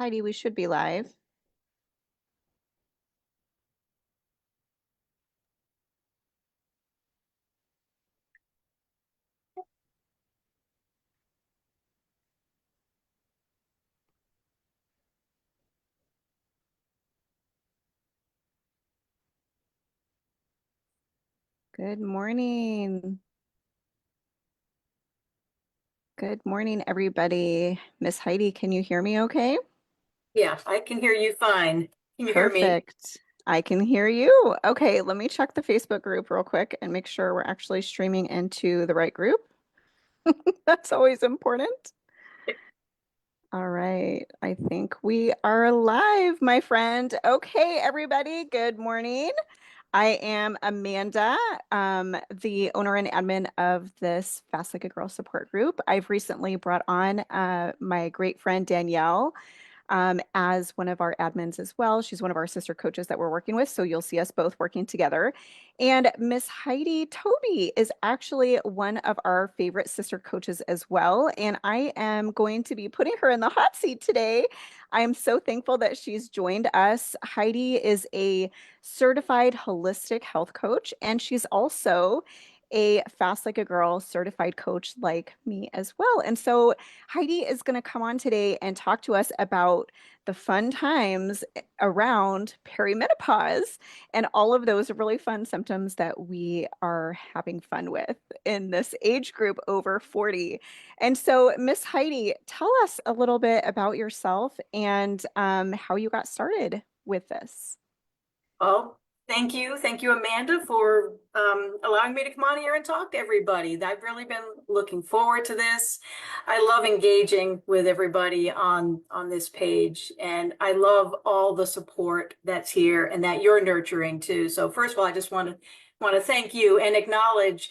Heidi, we should be live. Good morning. Good morning, everybody. Miss Heidi, can you hear me okay? Yeah, I can hear you fine. Can you hear me? Perfect. I can hear you. Okay, let me check the Facebook group real quick and make sure we're actually streaming into the right group. That's always important. All right, I think we are live, my friend. Okay, everybody, good morning. I am Amanda, the owner and admin of this Fast Like a Girl support group. I've recently brought on my great friend Danielle as one of our admins as well. She's one of our sister coaches that we're working with, so you'll see us both working together. And Miss Heidi Tobey is actually one of our favorite sister coaches as well. And I am going to be putting her in the hot seat today. I am so thankful that she's joined us. Heidi is a certified holistic health coach, and she's also a Fast Like a Girl certified coach like me as well. And so Heidi is going to come on today and talk to us about the fun times around perimenopause and all of those really fun symptoms that we are having fun with in this age group over 40. And so, Miss Heidi, tell us a little bit about yourself and how you got started with this. Oh, thank you. Thank you, Amanda, for allowing me to come on here and talk to everybody. I've really been looking forward to this. I love engaging with everybody on this page, and I love all the support that's here and that you're nurturing too. So first of all, I just want to thank you and acknowledge,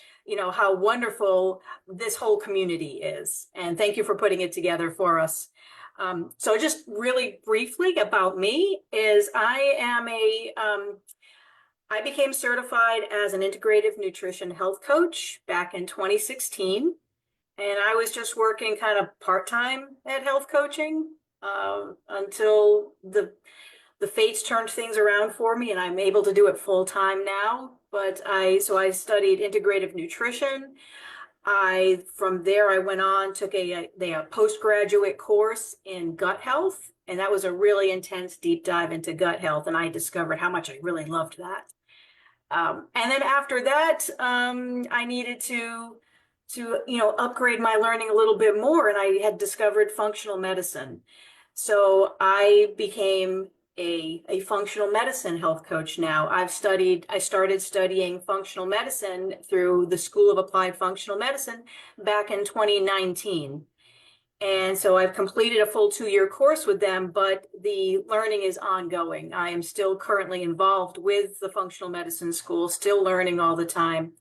how wonderful this whole community is. And thank you for putting it together for us. So just really briefly about me is I became certified as an integrative nutrition health coach back in 2016. And I was just working kind of part-time at health coaching until the fates turned things around for me and I'm able to do it full-time now. So I studied integrative nutrition. From there, I went on, took a postgraduate course in gut health, and that was a really intense deep dive into gut health, and I discovered how much I really loved that. And then after that, I needed to upgrade my learning a little bit more, and I had discovered functional medicine. So I became a functional medicine health coach now. I started studying functional medicine through the School of Applied Functional Medicine back in 2019. And so I've completed a full 2-year course with them, but the learning is ongoing. I am still currently involved with the functional medicine school, still learning all the time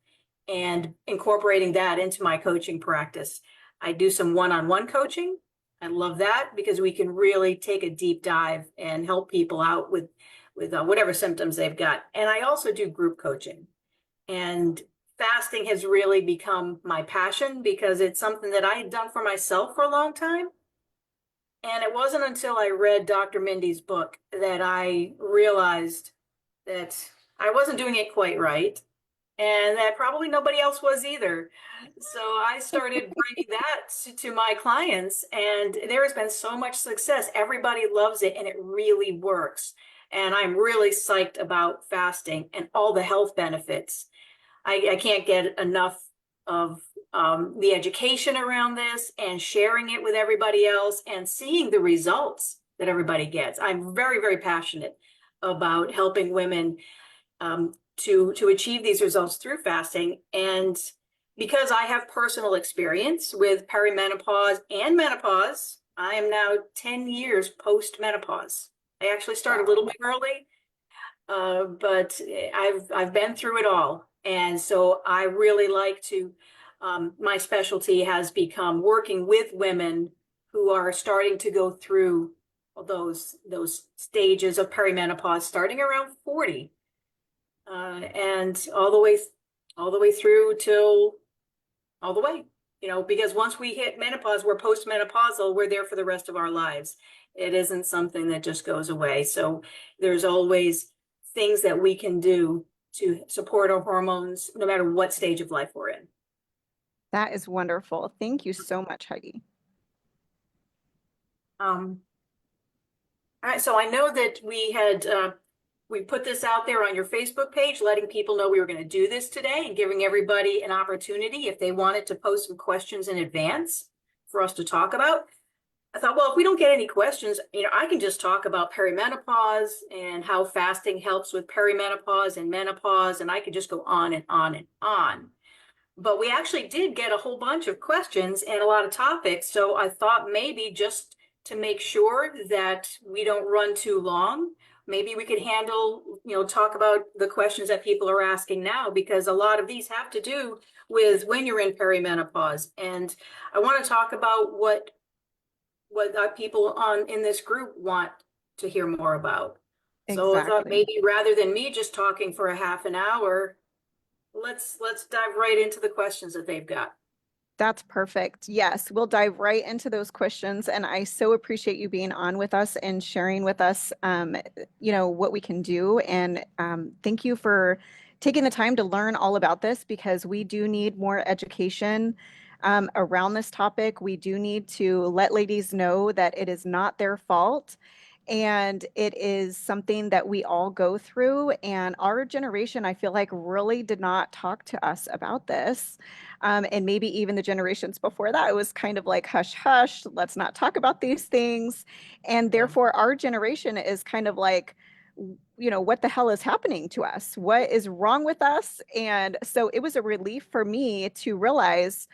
and incorporating that into my coaching practice. I do some one-on-one coaching. I love that because we can really take a deep dive and help people out with whatever symptoms they've got. And I also do group coaching. And fasting has really become my passion because it's something that I had done for myself for a long time. And it wasn't until I read Dr. Mindy's book that I realized that I wasn't doing it quite right and that probably nobody else was either. So I started bringing that to my clients, and there has been so much success. Everybody loves it, and it really works. And I'm really psyched about fasting and all the health benefits. I can't get enough of the education around this and sharing it with everybody else and seeing the results that everybody gets. I'm very, very passionate about helping women to achieve these results through fasting. And because I have personal experience with perimenopause and menopause, I am now 10 years post-menopause. I actually started a little bit early, but I've been through it all. And so I really like to, my specialty has become working with women who are starting to go through those stages of perimenopause starting around 40 and all the way through till all the way. because once we hit menopause, we're postmenopausal, we're there for the rest of our lives. It isn't something that just goes away. So there's always things that we can do to support our hormones, no matter what stage of life we're in. That is wonderful. Thank you so much, Heidi. All right, so I know that we put this out there on your Facebook page, letting people know we were going to do this today and giving everybody an opportunity if they wanted to post some questions in advance for us to talk about. I thought, well, if we don't get any questions, I can just talk about perimenopause and how fasting helps with perimenopause and menopause, and I could just go on and on and on. But we actually did get a whole bunch of questions and a lot of topics, so I thought maybe just to make sure that we don't run too long, maybe we could talk about the questions that people are asking now, because a lot of these have to do with when you're in perimenopause. And I want to talk about what people in this group want to hear more about. So I thought Exactly. maybe rather than me just talking for a half an hour, let's dive right into the questions that they've got. That's perfect. Yes, we'll dive right into those questions. And I so appreciate you being on with us and sharing with us, what we can do. And thank you for taking the time to learn all about this, because we do need more education around this topic. We do need to let ladies know that it is not their fault. And it is something that we all go through. And our generation, I feel like, really did not talk to us about this. And maybe even the generations before that, it was kind of like, hush, hush, let's not talk about these things. And Yeah. therefore, our generation is kind of like, what the hell is happening to us? What is wrong with us? And so it was a relief for me to realize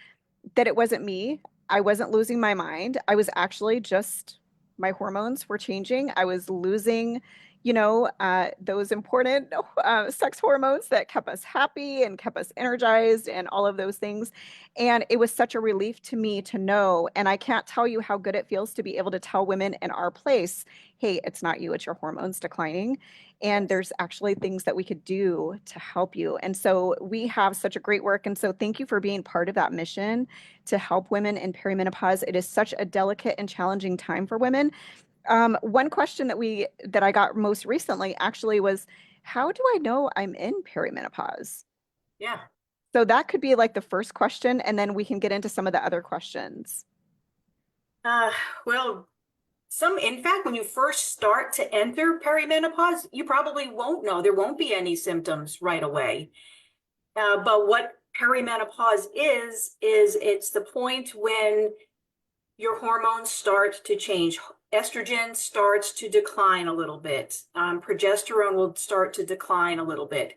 that it wasn't me. I wasn't losing my mind. I was actually just, my hormones were changing. I was losing, those important sex hormones that kept us happy and kept us energized and all of those things. And it was such a relief to me to know. And I can't tell you how good it feels to be able to tell women in our place, hey, it's not you, it's your hormones declining. And Yes. there's actually things that we could do to help you. And so we have such a great work. And so thank you for being part of that mission to help women in perimenopause. It is such a delicate and challenging time for women. One question that I got most recently actually was, how do I know I'm in perimenopause? Yeah. So that could be like the first question, and then we can get into some of the other questions. Uh, well, in fact, when you first start to enter perimenopause, you probably won't know. There won't be any symptoms right away. But what perimenopause is it's the point when your hormones start to change. Estrogen starts to decline a little bit. Progesterone will start to decline a little bit.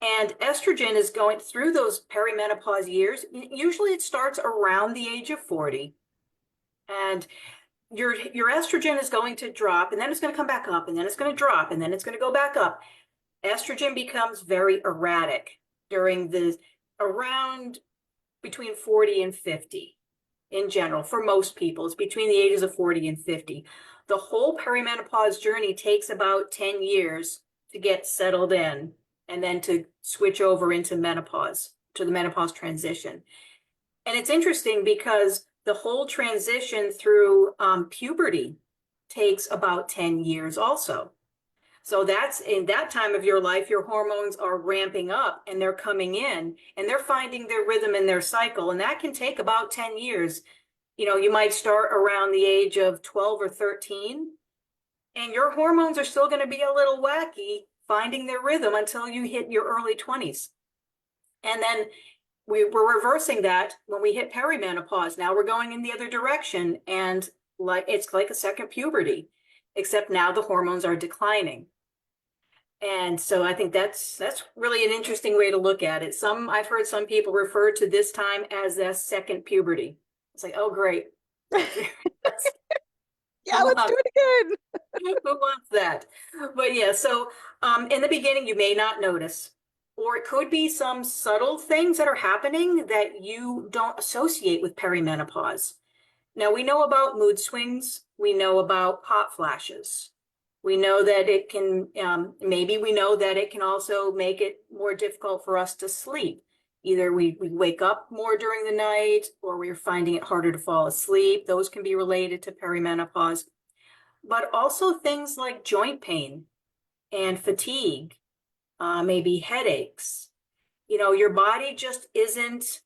And estrogen is going through those perimenopause years. Usually it starts around the age of 40. And your estrogen is going to drop, and then it's going to come back up, and then it's going to drop, and then it's going to go back up. Estrogen becomes very erratic during around between 40 and 50 in general. For most people, it's between the ages of 40 and 50. The whole perimenopause journey takes about 10 years to get settled in and then to switch over into menopause, to the menopause transition. And it's interesting because the whole transition through puberty takes about 10 years also. So that's in that time of your life, your hormones are ramping up and they're coming in and they're finding their rhythm and their cycle. And that can take about 10 years. You might start around the age of 12 or 13, and your hormones are still going to be a little wacky, finding their rhythm until you hit your early 20s. And then we're reversing that when we hit perimenopause. Now we're going in the other direction, and it's like a second puberty, except now the hormones are declining. And so I think that's really an interesting way to look at it. I've heard some people refer to this time as a second puberty. It's like, oh, great. Yeah, Who let's do wants, it again. who wants that? But yeah, so in the beginning, you may not notice, or it could be some subtle things that are happening that you don't associate with perimenopause. Now, we know about mood swings. We know about hot flashes. We know that it can, maybe we know that it can also make it more difficult for us to sleep. Either we wake up more during the night or we're finding it harder to fall asleep. Those can be related to perimenopause. But also things like joint pain and fatigue, maybe headaches. Your body just isn't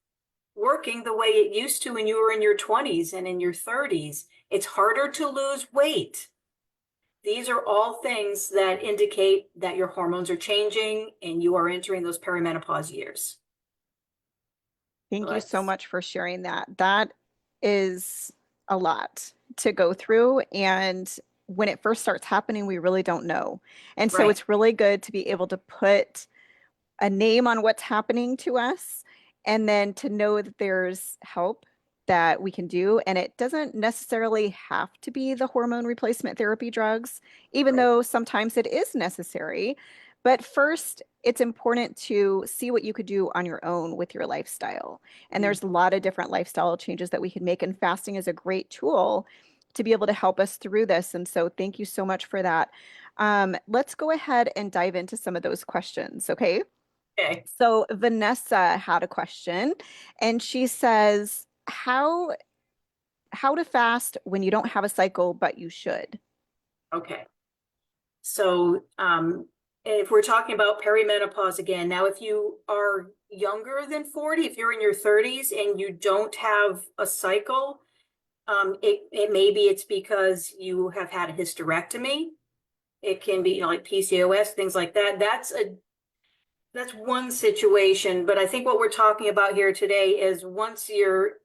working the way it used to when you were in your 20s and in your 30s. It's harder to lose weight. These are all things that indicate that your hormones are changing and you are entering those perimenopause years. Thank you so Let's, much for sharing that. That is a lot to go through. And when it first starts happening, we really don't know. And so right. it's really good to be able to put a name on what's happening to us and then to know that there's help that we can do. And it doesn't necessarily have to be the hormone replacement therapy drugs, even Right. though sometimes it is necessary. But first, it's important to see what you could do on your own with your lifestyle. And Mm. there's a lot of different lifestyle changes that we can make, and fasting is a great tool to be able to help us through this. And so, thank you so much for that. Let's go ahead and dive into some of those questions, okay? Okay. So Vanessa had a question and she says, how to fast when you don't have a cycle, but you should? Okay. So, if we're talking about perimenopause again, now if you are younger than 40, if you're in your 30s and you don't have a cycle, it maybe it's because you have had a hysterectomy. It can be, like PCOS, things like that. That's one situation, but I think what we're talking about here today is once you're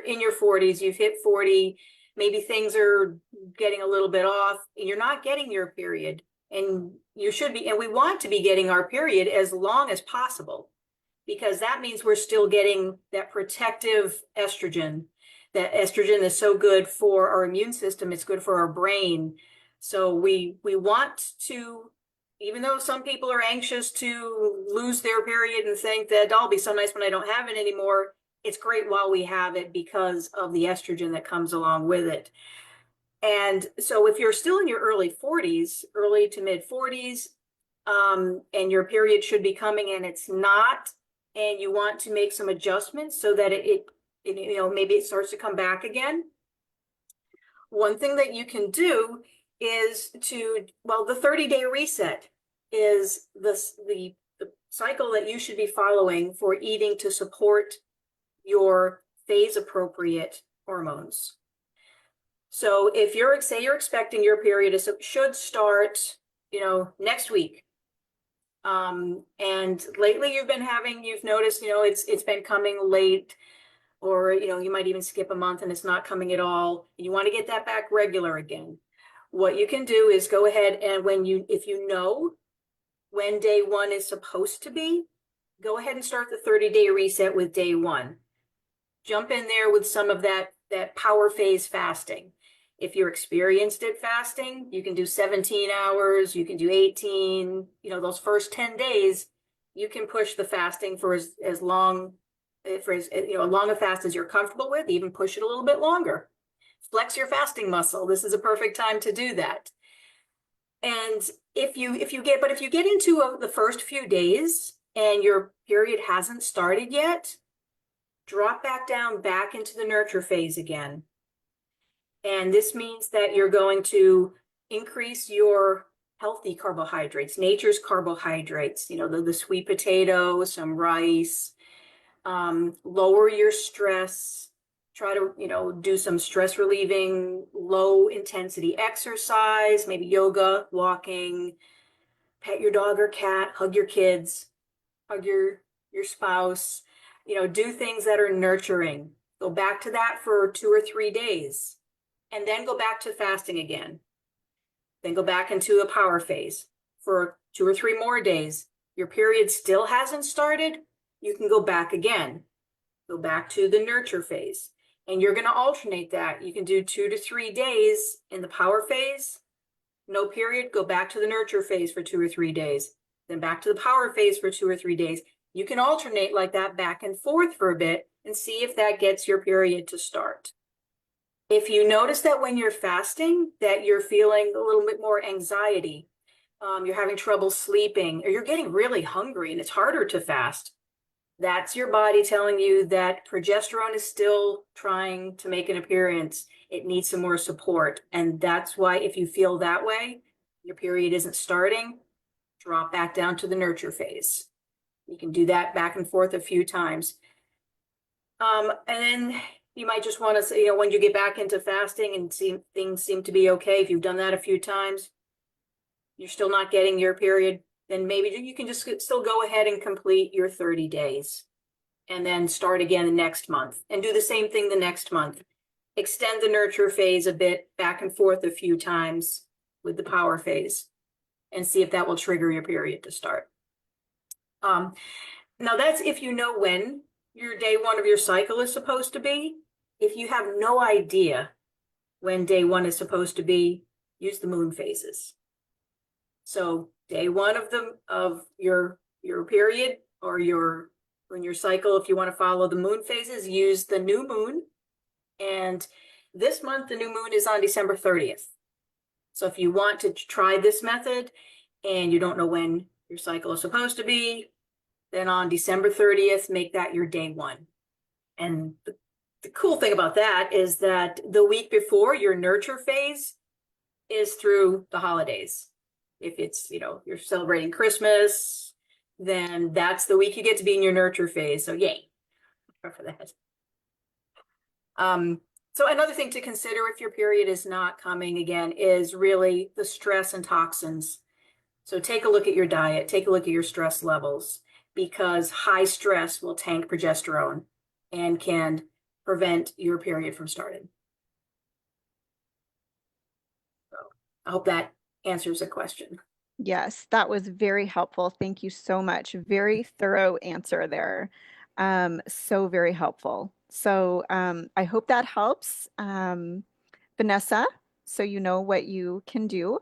in your 40s, you've hit 40, maybe things are getting a little bit off, and you're not getting your period, and you should be, and we want to be getting our period as long as possible, because that means we're still getting that protective estrogen. That estrogen is so good for our immune system, it's good for our brain. So we want to, even though some people are anxious to lose their period and think that, oh, it'll be so nice when I don't have it anymore, it's great while we have it because of the estrogen that comes along with it. And so if you're still in your early 40s, early to mid 40s, and your period should be coming and it's not, and you want to make some adjustments so that maybe it starts to come back again. One thing that you can do is the 30-day reset is the cycle that you should be following for eating to support your phase appropriate hormones. So if say you're expecting your period should start, next week. And lately you've noticed, it's been coming late, or, you might even skip a month and it's not coming at all. You want to get that back regular again. What you can do is go ahead and if you know when day one is supposed to be, go ahead and start the 30-day reset with day one. Jump in there with some of that power phase fasting. If you're experienced at fasting, you can do 17 hours, you can do 18, those first 10 days, you can push the fasting for as long, long a fast as you're comfortable with, even push it a little bit longer. Flex your fasting muscle. This is a perfect time to do that. And if you get into the first few days and your period hasn't started yet, drop back into the nurture phase again. And this means that you're going to increase your healthy carbohydrates, nature's carbohydrates, the sweet potato, some rice, lower your stress, try to, do some stress relieving, low intensity exercise, maybe yoga, walking, pet your dog or cat, hug your kids, hug your spouse, do things that are nurturing. Go back to that for 2 or 3 days, and then go back to fasting again. Then go back into a power phase for 2 or 3 more days. Your period still hasn't started, you can go back again. Go back to the nurture phase. And you're going to alternate that. You can do 2 to 3 days in the power phase, no period, go back to the nurture phase for 2 or 3 days, then back to the power phase for 2 or 3 days. You can alternate like that back and forth for a bit and see if that gets your period to start. If you notice that when you're fasting, that you're feeling a little bit more anxiety, you're having trouble sleeping, or you're getting really hungry and it's harder to fast, That's your body telling you that progesterone is still trying to make an appearance. It needs some more support. And that's why if you feel that way, your period isn't starting, drop back down to the nurture phase. You can do that back and forth a few times. And then you might just want to say, you know, when you get back into fasting and things seem to be okay, if you've done that a few times, you're still not getting your period, then maybe you can just still go ahead and complete your 30 days and then start again the next month and do the same thing the next month. Extend the nurture phase a bit, back and forth a few times with the power phase, and see if that will trigger your period to start. Now that's if you know when your day one of your cycle is supposed to be. If you have no idea when day one is supposed to be, use the moon phases. So day one of your period, or when your cycle, if you want to follow the moon phases, use the new moon. And this month, the new moon is on December 30th. So if you want to try this method and you don't know when your cycle is supposed to be, then on December 30th, make that your day one. And the cool thing about that is that the week before your nurture phase is through the holidays. If it's, you know, you're celebrating Christmas, then that's the week you get to be in your nurture phase. So yay for that. So another thing to consider if your period is not coming again is really the stress and toxins. So take a look at your diet, take a look at your stress levels, because high stress will tank progesterone and can prevent your period from starting. So I hope that answers the question. Yes, that was very helpful. Thank you so much. Very thorough answer there. So very helpful. So I hope that helps, Vanessa, so you know what you can do.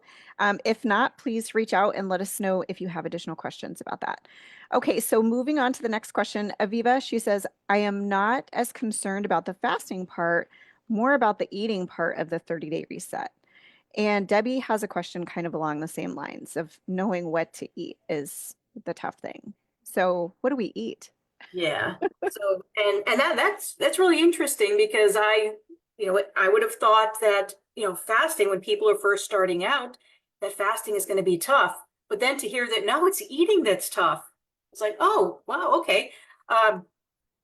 If not, please reach out and let us know if you have additional questions about that. Okay, so moving on to the next question. Aviva, she says, I am not as concerned about the fasting part, more about the eating part of the 30-day reset. And Debbie has a question kind of along the same lines of knowing what to eat is the tough thing. So what do we eat? Yeah. So and that's really interesting, because I would have thought that, fasting, when people are first starting out, that fasting is going to be tough. But then to hear that no, it's eating that's tough. It's like, oh, wow, okay.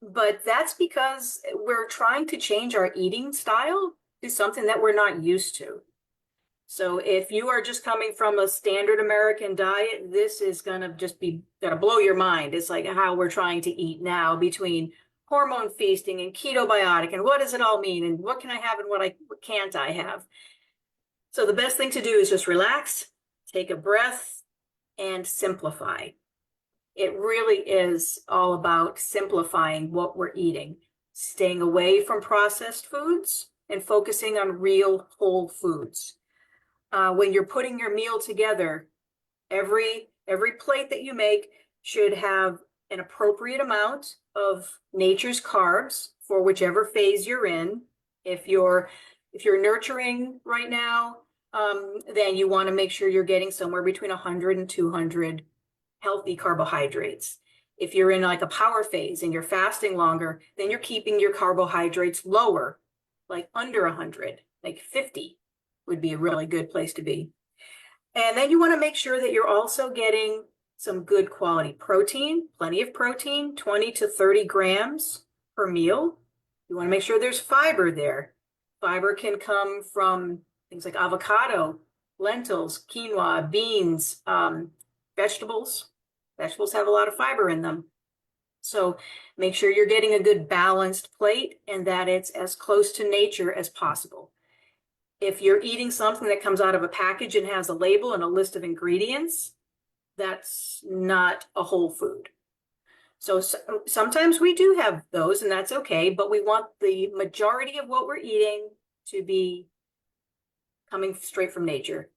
But that's because we're trying to change our eating style to something that we're not used to. So if you are just coming from a standard American diet, this is gonna blow your mind. It's like how we're trying to eat now, between hormone feasting and ketobiotic, and what does it all mean, and what can I have and what can't I have? So the best thing to do is just relax, take a breath, and simplify. It really is all about simplifying what we're eating, staying away from processed foods and focusing on real whole foods. When you're putting your meal together, every plate that you make should have an appropriate amount of nature's carbs for whichever phase you're in. If you're nurturing right now, then you want to make sure you're getting somewhere between 100 and 200 healthy carbohydrates. If you're in like a power phase and you're fasting longer, then you're keeping your carbohydrates lower, like under 100, like 50 would be a really good place to be. And then you want to make sure that you're also getting some good quality protein, plenty of protein, 20 to 30 grams per meal. You want to make sure there's fiber there. Fiber can come from things like avocado, lentils, quinoa, beans, vegetables. Vegetables have a lot of fiber in them. So make sure you're getting a good balanced plate and that it's as close to nature as possible. If you're eating something that comes out of a package and has a label and a list of ingredients, that's not a whole food. So sometimes we do have those, and that's okay, but we want the majority of what we're eating to be coming straight from nature.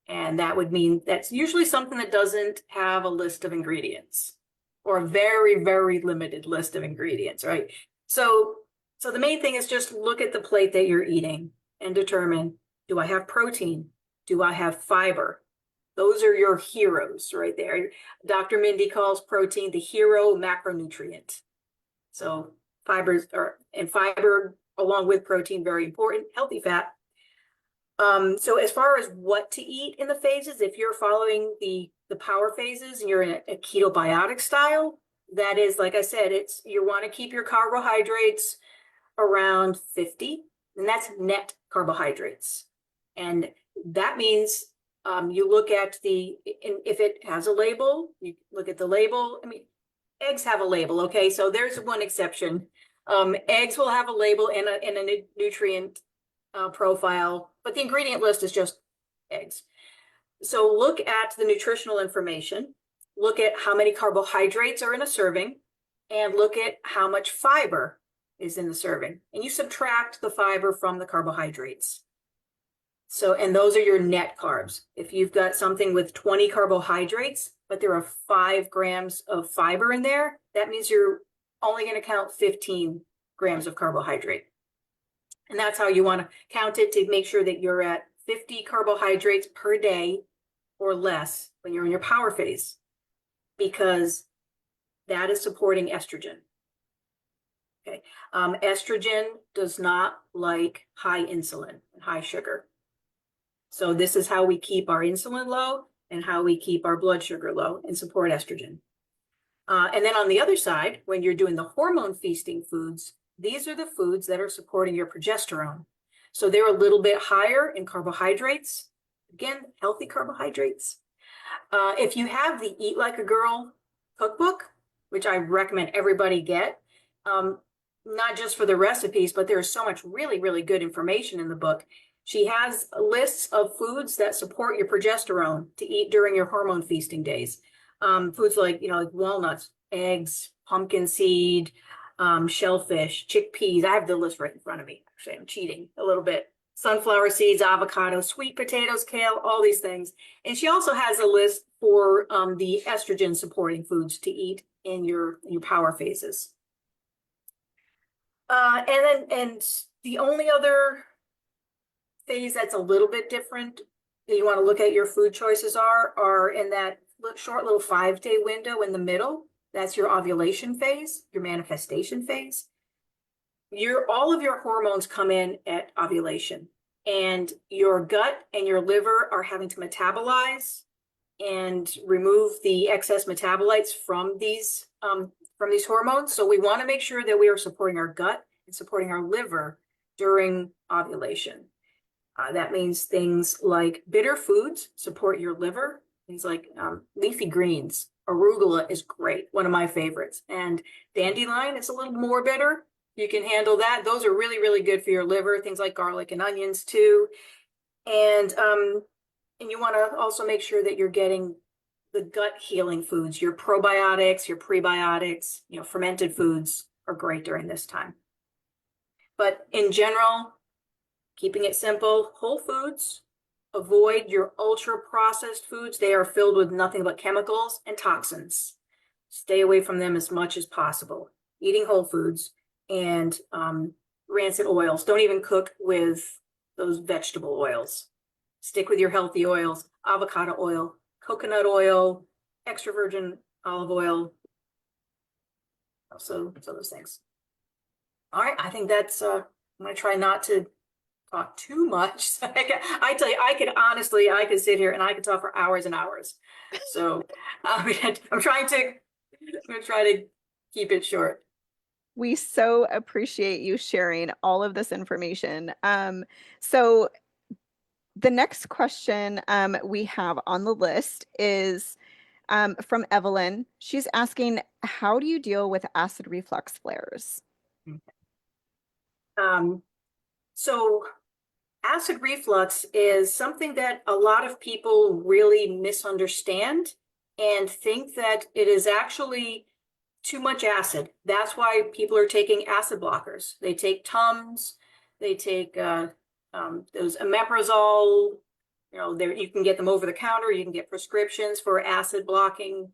And that would mean that's usually something that doesn't have a list of ingredients, or a very, very limited list of ingredients, right? So the main thing is just look at the plate that you're eating and determine, do I have protein? Do I have fiber? Those are your heroes right there. Dr. Mindy calls protein the hero macronutrient. So fiber along with protein, very important. Healthy fat. So as far as what to eat in the phases, if you're following the power phases and you're in a ketobiotic style, that is, like I said, you want to keep your carbohydrates around 50, and that's net carbohydrates. And that means you look at if it has a label, you look at the label. I mean, eggs have a label, okay? So there's one exception. Eggs will have a label and a nutrient profile, but the ingredient list is just eggs. So look at the nutritional information, look at how many carbohydrates are in a serving, and look at how much fiber is in the serving. And you subtract the fiber from the carbohydrates. So, and those are your net carbs. If you've got something with 20 carbohydrates, but there are 5 grams of fiber in there, that means you're only going to count 15 grams of carbohydrate. And that's how you want to count it, to make sure that you're at 50 carbohydrates per day or less when you're in your power phase, because that is supporting estrogen. Okay. Estrogen does not like high insulin and high sugar. So this is how we keep our insulin low and how we keep our blood sugar low and support estrogen. And then on the other side, when you're doing the hormone feasting foods, these are the foods that are supporting your progesterone. So they're a little bit higher in carbohydrates. Again, healthy carbohydrates. If you have the Eat Like a Girl cookbook, which I recommend everybody get, not just for the recipes, but there's so much really, really good information in the book. She has lists of foods that support your progesterone to eat during your hormone feasting days. Foods like, like walnuts, eggs, pumpkin seed, shellfish, chickpeas. I have the list right in front of me. Actually, I'm cheating a little bit. Sunflower seeds, avocado, sweet potatoes, kale, all these things. And she also has a list for the estrogen supporting foods to eat in your power phases. And the only other phase that's a little bit different that you want to look at your food choices are in that short little 5-day window in the middle. That's your ovulation phase, your manifestation phase. All of your hormones come in at ovulation, and your gut and your liver are having to metabolize and remove the excess metabolites from these hormones. So we want to make sure that we are supporting our gut and supporting our liver during ovulation. That means things like bitter foods support your liver. Things like leafy greens. Arugula is great, one of my favorites. And dandelion, it's a little more bitter. You can handle that. Those are really, really good for your liver. Things like garlic and onions too. And you want to also make sure that you're getting the gut healing foods, your probiotics, your prebiotics, fermented foods are great during this time. But in general, keeping it simple, whole foods. Avoid your ultra-processed foods. They are filled with nothing but chemicals and toxins. Stay away from them as much as possible. Eating whole foods and rancid oils. Don't even cook with those vegetable oils. Stick with your healthy oils, avocado oil, coconut oil, extra virgin olive oil. So those things. All right, I think that's, I'm going to try not to talk too much. I tell you, I could sit here and I could talk for hours and hours. So I'm going to try to keep it short. We so appreciate you sharing all of this information. So the next question we have on the list is from Evelyn. She's asking, how do you deal with acid reflux flares? So acid reflux is something that a lot of people really misunderstand and think that it is actually too much acid. That's why people are taking acid blockers. They take Tums, they take those omeprazole. You can get them over the counter. You can get prescriptions for acid blocking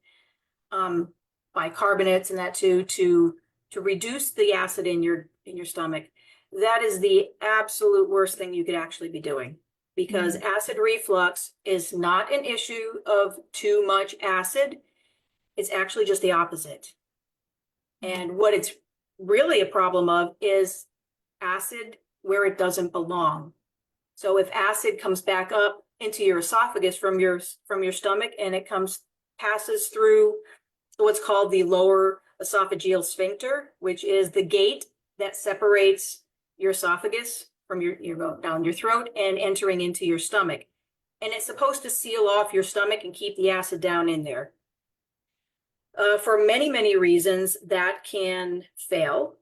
bicarbonates and that too, to reduce the acid in your stomach. That is the absolute worst thing you could actually be doing. because acid reflux is not an issue of too much acid. It's actually just the opposite. And what it's really a problem of is acid where it doesn't belong. So if acid comes back up into your esophagus from your stomach and it passes through what's called the lower esophageal sphincter, which is the gate that separates your esophagus from your down your throat and entering into your stomach. And it's supposed to seal off your stomach and keep the acid down in there. For many, many reasons, that can fail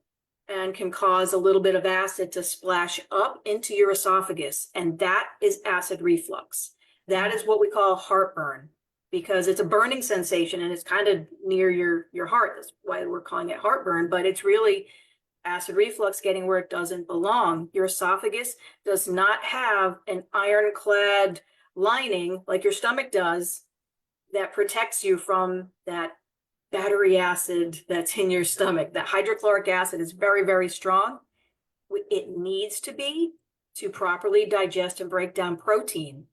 and can cause a little bit of acid to splash up into your esophagus. And that is acid reflux. That is what we call heartburn, because it's a burning sensation and it's kind of near your heart. That's why we're calling it heartburn, but it's really acid reflux getting where it doesn't belong. Your esophagus does not have an ironclad lining like your stomach does that protects you from that battery acid that's in your stomach. That hydrochloric acid is very, very strong. It needs to be to properly digest and break down protein.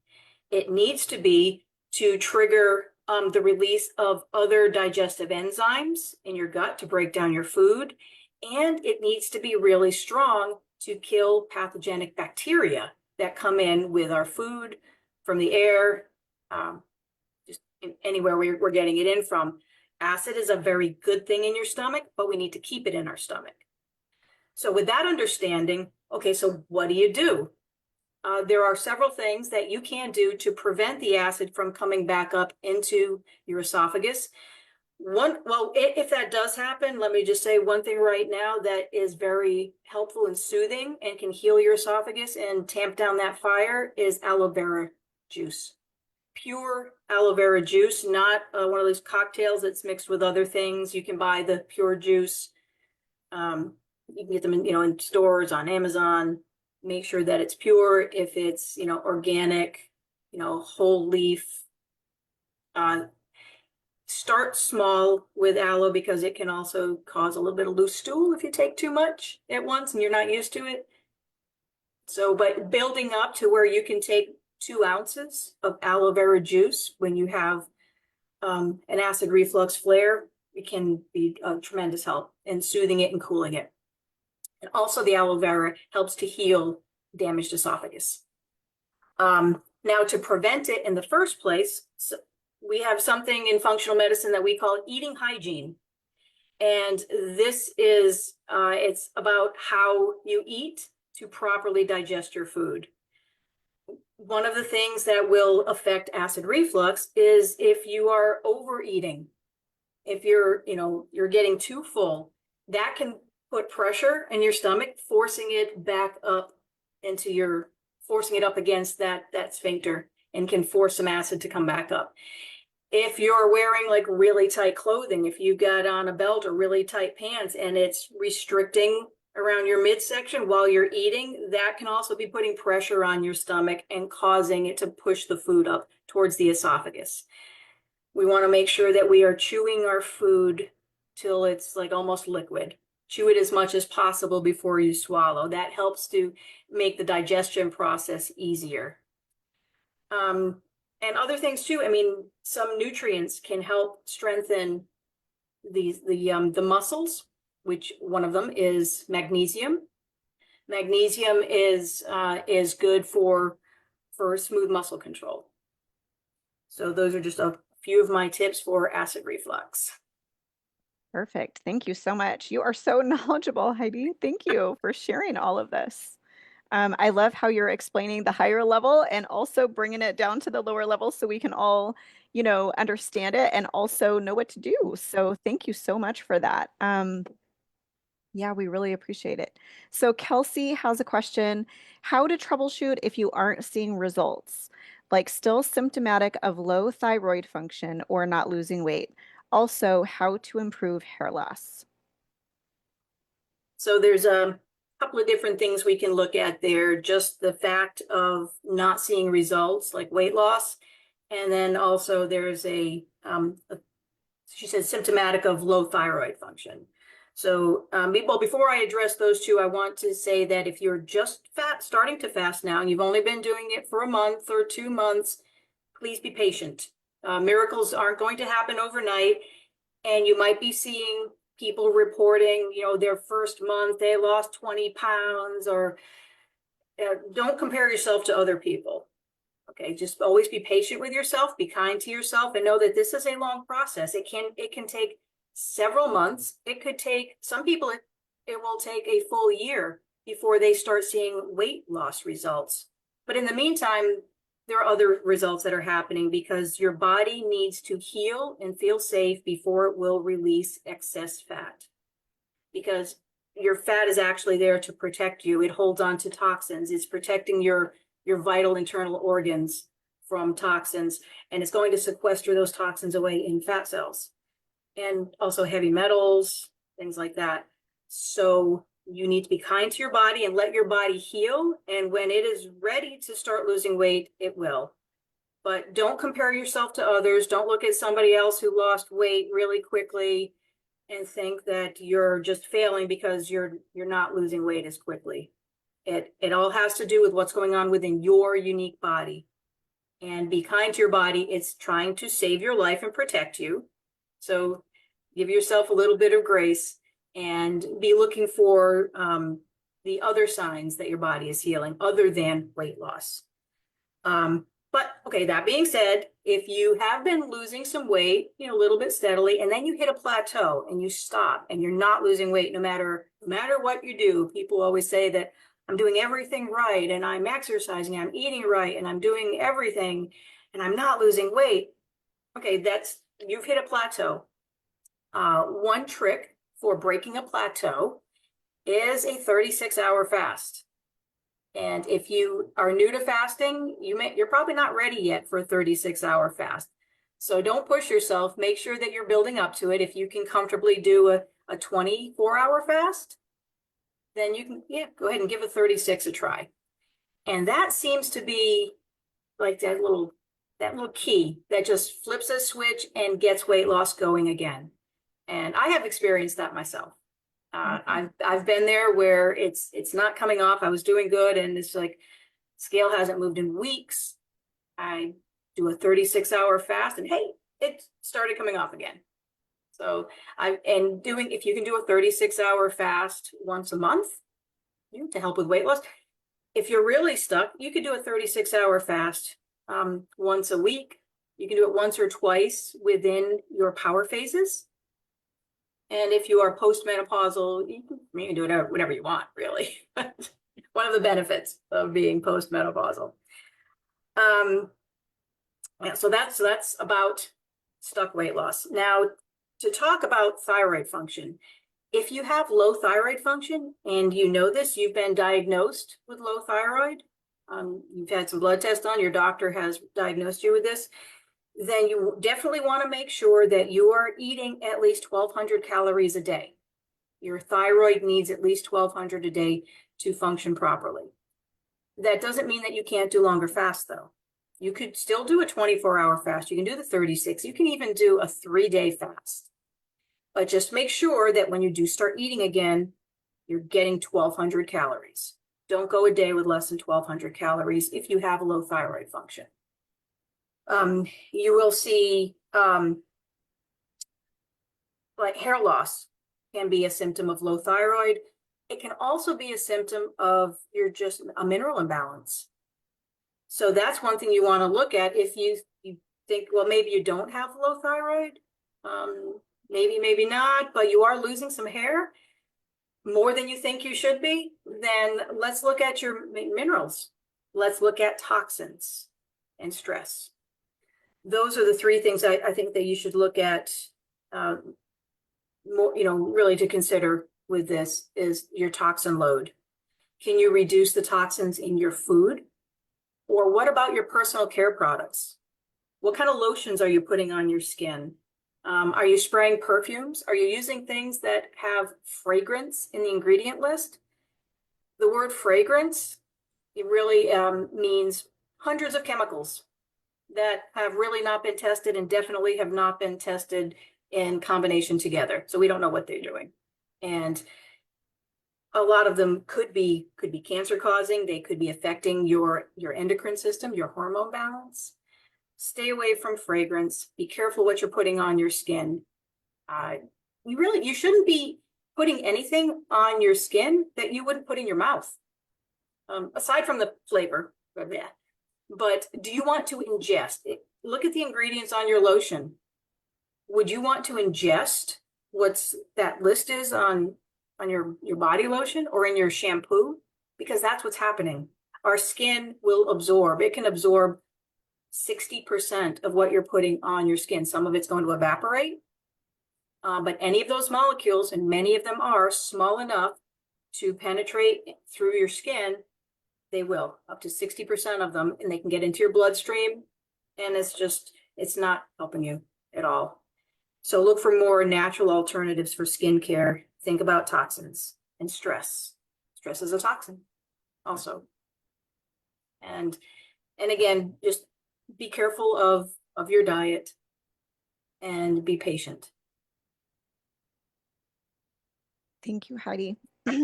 It needs to be to trigger the release of other digestive enzymes in your gut to break down your food. And it needs to be really strong to kill pathogenic bacteria that come in with our food, from the air, just anywhere we're getting it in from. Acid is a very good thing in your stomach, but we need to keep it in our stomach. So with that understanding, okay, so what do you do? There are several things that you can do to prevent the acid from coming back up into your esophagus. If that does happen, let me just say one thing right now that is very helpful and soothing and can heal your esophagus and tamp down that fire is aloe vera juice. Pure aloe vera juice, not one of those cocktails that's mixed with other things. You can buy the pure juice. You can get them in stores, on Amazon. Make sure that it's pure. If it's organic, whole leaf. Start small with aloe because it can also cause a little bit of loose stool if you take too much at once and you're not used to it. So, but building up to where you can take 2 ounces of aloe vera juice when you have an acid reflux flare, it can be a tremendous help in soothing it and cooling it. And also the aloe vera helps to heal damaged esophagus. Now to prevent it in the first place, we have something in functional medicine that we call eating hygiene. And this is, it's about how you eat to properly digest your food. One of the things that will affect acid reflux is if you are overeating. If you're getting too full, that can put pressure in your stomach, forcing it back up forcing it up against that sphincter, and can force some acid to come back up. If you're wearing like really tight clothing, if you've got on a belt or really tight pants and it's restricting around your midsection while you're eating, that can also be putting pressure on your stomach and causing it to push the food up towards the esophagus. We want to make sure that we are chewing our food till it's like almost liquid. Chew it as much as possible before you swallow. That helps to make the digestion process easier. And other things too. I mean, some nutrients can help strengthen the muscles, which one of them is magnesium. Magnesium is good for smooth muscle control. So those are just a few of my tips for acid reflux. Perfect. Thank you so much. You are so knowledgeable, Heidi. Thank you for sharing all of this. I love how you're explaining the higher level and also bringing it down to the lower level so we can all, understand it and also know what to do. So thank you so much for that. Yeah, we really appreciate it. So Kelsey has a question. How to troubleshoot if you aren't seeing results, like still symptomatic of low thyroid function or not losing weight? Also, how to improve hair loss. So there's a couple of different things we can look at there. Just the fact of not seeing results like weight loss. And then also there's she said symptomatic of low thyroid function. So, well, before I address those two, I want to say that if you're just starting to fast now, and you've only been doing it for a month or 2 months, please be patient. Miracles aren't going to happen overnight, and you might be seeing people reporting, their first month, they lost 20 pounds, or don't compare yourself to other people. Okay, just always be patient with yourself, be kind to yourself, and know that this is a long process. It can take several months. It could take, some people, it will take a full year before they start seeing weight loss results. But in the meantime, there are other results that are happening because your body needs to heal and feel safe before it will release excess fat. Because your fat is actually there to protect you. It holds on to toxins. It's protecting your vital internal organs from toxins, and it's going to sequester those toxins away in fat cells and also heavy metals, things like that. So you need to be kind to your body and let your body heal. And when it is ready to start losing weight, it will. But don't compare yourself to others. Don't look at somebody else who lost weight really quickly and think that you're just failing because you're not losing weight as quickly. It all has to do with what's going on within your unique body. And be kind to your body. It's trying to save your life and protect you. So give yourself a little bit of grace and be looking for the other signs that your body is healing other than weight loss. But okay, that being said, if you have been losing some weight, a little bit steadily, and then you hit a plateau and you stop and you're not losing weight no matter what you do, people always say that I'm doing everything right and I'm exercising, I'm eating right, and I'm doing everything and I'm not losing weight. Okay, you've hit a plateau. One trick for breaking a plateau is a 36-hour fast. And if you are new to fasting, you're probably not ready yet for a 36-hour fast. So don't push yourself. Make sure that you're building up to it. If you can comfortably do a 24-hour fast, then you can, go ahead and give a 36 a try. And that seems to be like that little key that just flips a switch and gets weight loss going again. And I have experienced that myself. I've been there where it's not coming off. I was doing good, and it's like scale hasn't moved in weeks. I do a 36-hour fast, and hey, it started coming off again. So if you can do a 36-hour fast once a month, to help with weight loss. If you're really stuck, you could do a 36-hour fast once a week. You can do it once or twice within your power phases. And if you are postmenopausal, you can do it whenever you want, really. One of the benefits of being postmenopausal. So that's about stuck weight loss. Now, to talk about thyroid function, if you have low thyroid function and you know this, you've been diagnosed with low thyroid, you've had some blood tests done, your doctor has diagnosed you with this, then you definitely want to make sure that you are eating at least 1,200 calories a day. Your thyroid needs at least 1,200 a day to function properly. That doesn't mean that you can't do longer fasts, though. You could still do a 24-hour fast. You can do the 36. You can even do a 3-day fast. But just make sure that when you do start eating again, you're getting 1,200 calories. Don't go a day with less than 1,200 calories if you have low thyroid function. You will see like hair loss can be a symptom of low thyroid. It can also be a symptom of just a mineral imbalance. So that's one thing you want to look at if you think, well, maybe you don't have low thyroid, maybe not, but you are losing some hair more than you think you should be, then let's look at your minerals. Let's look at toxins and stress. Those are the 3 things I think that you should look at more, really to consider with this is your toxin load. Can you reduce the toxins in your food? Or what about your personal care products? What kind of lotions are you putting on your skin? Are you spraying perfumes? Are you using things that have fragrance in the ingredient list? The word fragrance, it really means hundreds of chemicals that have really not been tested and definitely have not been tested in combination together. So we don't know what they're doing. And a lot of them could be cancer causing. They could be affecting your endocrine system, your hormone balance. Stay away from fragrance. Be careful what you're putting on your skin. You shouldn't be putting anything on your skin that you wouldn't put in your mouth, aside from the flavor. But do you want to ingest it? Look at the ingredients on your lotion. Would you want to ingest what's that list is on your body lotion or in your shampoo? Because that's what's happening. Our skin will absorb. It can absorb 60% of what you're putting on your skin. Some of it's going to evaporate. But any of those molecules, and many of them are small enough to penetrate through your skin, they will, up to 60% of them, and they can get into your bloodstream. And it's not helping you at all. So look for more natural alternatives for skincare. Think about toxins and stress. Stress is a toxin also. And again, just be careful of your diet and be patient. Thank you, Heidi.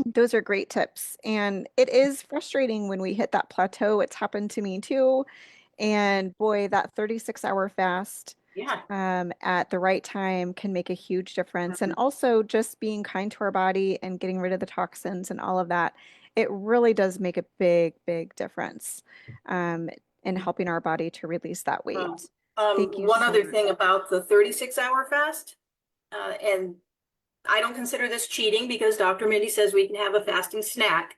Those are great tips. And it is frustrating when we hit that plateau. It's happened to me too. And boy, that 36-hour fast Yeah. at the right time can make a huge difference. And also just being kind to our body and getting rid of the toxins and all of that, it really does make a big, big difference in helping our body to release that weight. Thank you One so other much. thing about the 36-hour fast, and I don't consider this cheating because Dr. Mindy says we can have a fasting snack,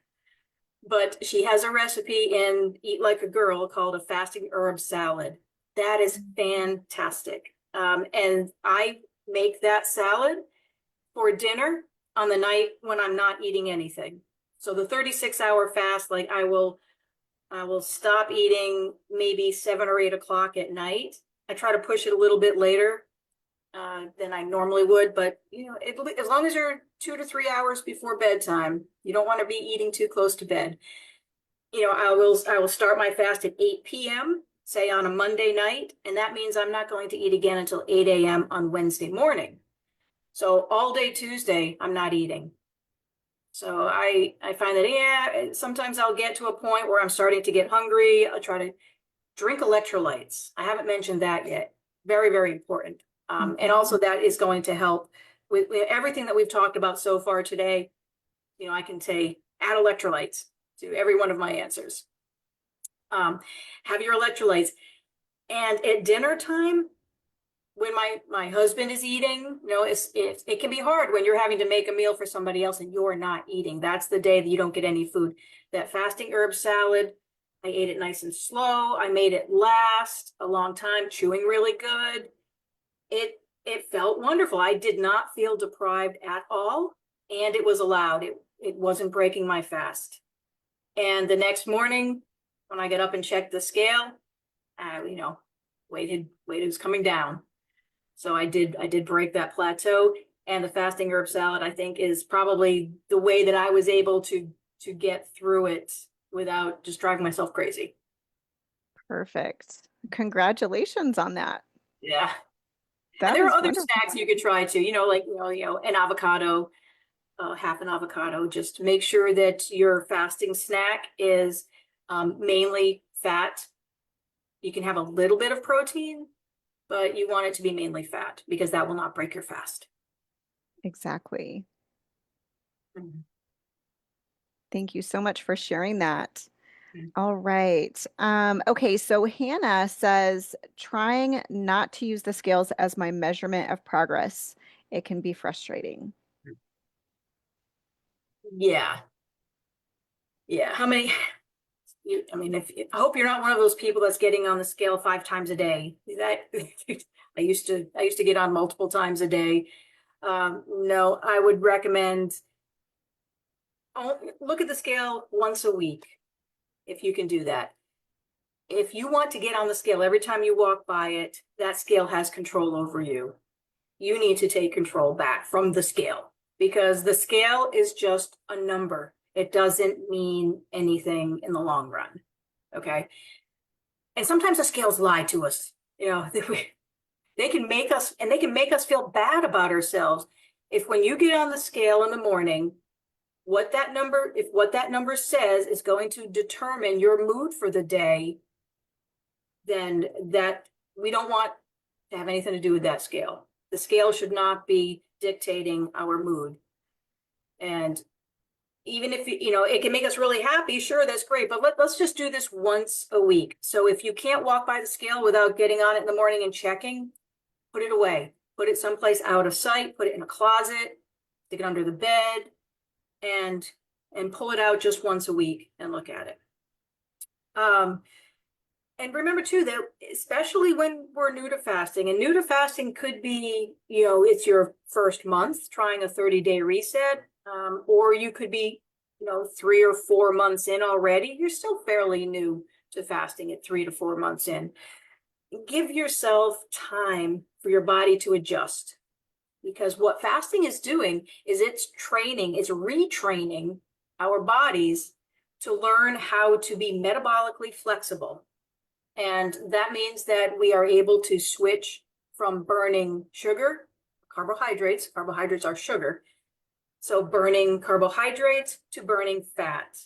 but she has a recipe in Eat Like a Girl called a fasting herb salad. That is fantastic. And I make that salad for dinner on the night when I'm not eating anything. So the 36-hour fast, like I will stop eating maybe 7 or 8 o'clock at night. I try to push it a little bit later than I normally would, but as long as you're 2 to 3 hours before bedtime, you don't want to be eating too close to bed. I will start my fast at 8 p.m., say on a Monday night, and that means I'm not going to eat again until 8 a.m. on Wednesday morning. So all day Tuesday, I'm not eating. So I find that, sometimes I'll get to a point where I'm starting to get hungry. I'll try to drink electrolytes. I haven't mentioned that yet. Very, very important. And also that is going to help with everything that we've talked about so far today. I can say add electrolytes to every one of my answers. Have your electrolytes. And at dinner time, when my husband is eating, it can be hard when you're having to make a meal for somebody else and you're not eating. That's the day that you don't get any food. That fasting herb salad, I ate it nice and slow. I made it last a long time, chewing really good. It felt wonderful. I did not feel deprived at all, and it was allowed. It wasn't breaking my fast. And the next morning, when I got up and checked the scale, weight was coming down. So I did break that plateau, and the fasting herb salad, I think, is probably the way that I was able to get through it without just driving myself crazy. Perfect. Congratulations on that. Yeah. And That there are is other wonderful. snacks you could try too, like an avocado, half an avocado. Just make sure that your fasting snack is mainly fat. You can have a little bit of protein, but you want it to be mainly fat because that will not break your fast. Exactly. Mhm. Thank you so much for sharing that. Mhm. All right. Okay, so Hannah says, trying not to use the scales as my measurement of progress. It can be frustrating. Yeah. Yeah. How many? I hope you're not one of those people that's getting on the scale 5 times a day. That I used to get on multiple times a day. No, I would recommend look at the scale once a week if you can do that. If you want to get on the scale every time you walk by it, that scale has control over you. You need to take control back from the scale because the scale is just a number. It doesn't mean anything in the long run. Okay. And sometimes the scales lie to us. They can make us feel bad about ourselves. If when you get on the scale in the morning, what that number says is going to determine your mood for the day, then that we don't want to have anything to do with that scale. The scale should not be dictating our mood. And even if, it can make us really happy, sure, that's great, but let's just do this once a week. So if you can't walk by the scale without getting on it in the morning and checking, put it away. Put it someplace out of sight, put it in a closet, stick it under the bed, and pull it out just once a week and look at it. And remember too, that especially when we're new to fasting, and new to fasting could be, it's your first month trying a 30-day reset, or you could be, 3 or 4 months in already. You're still fairly new to fasting at 3 to 4 months in. Give yourself time for your body to adjust, because what fasting is doing is it's retraining our bodies to learn how to be metabolically flexible. And that means that we are able to switch from burning sugar, carbohydrates are sugar. So burning carbohydrates to burning fat.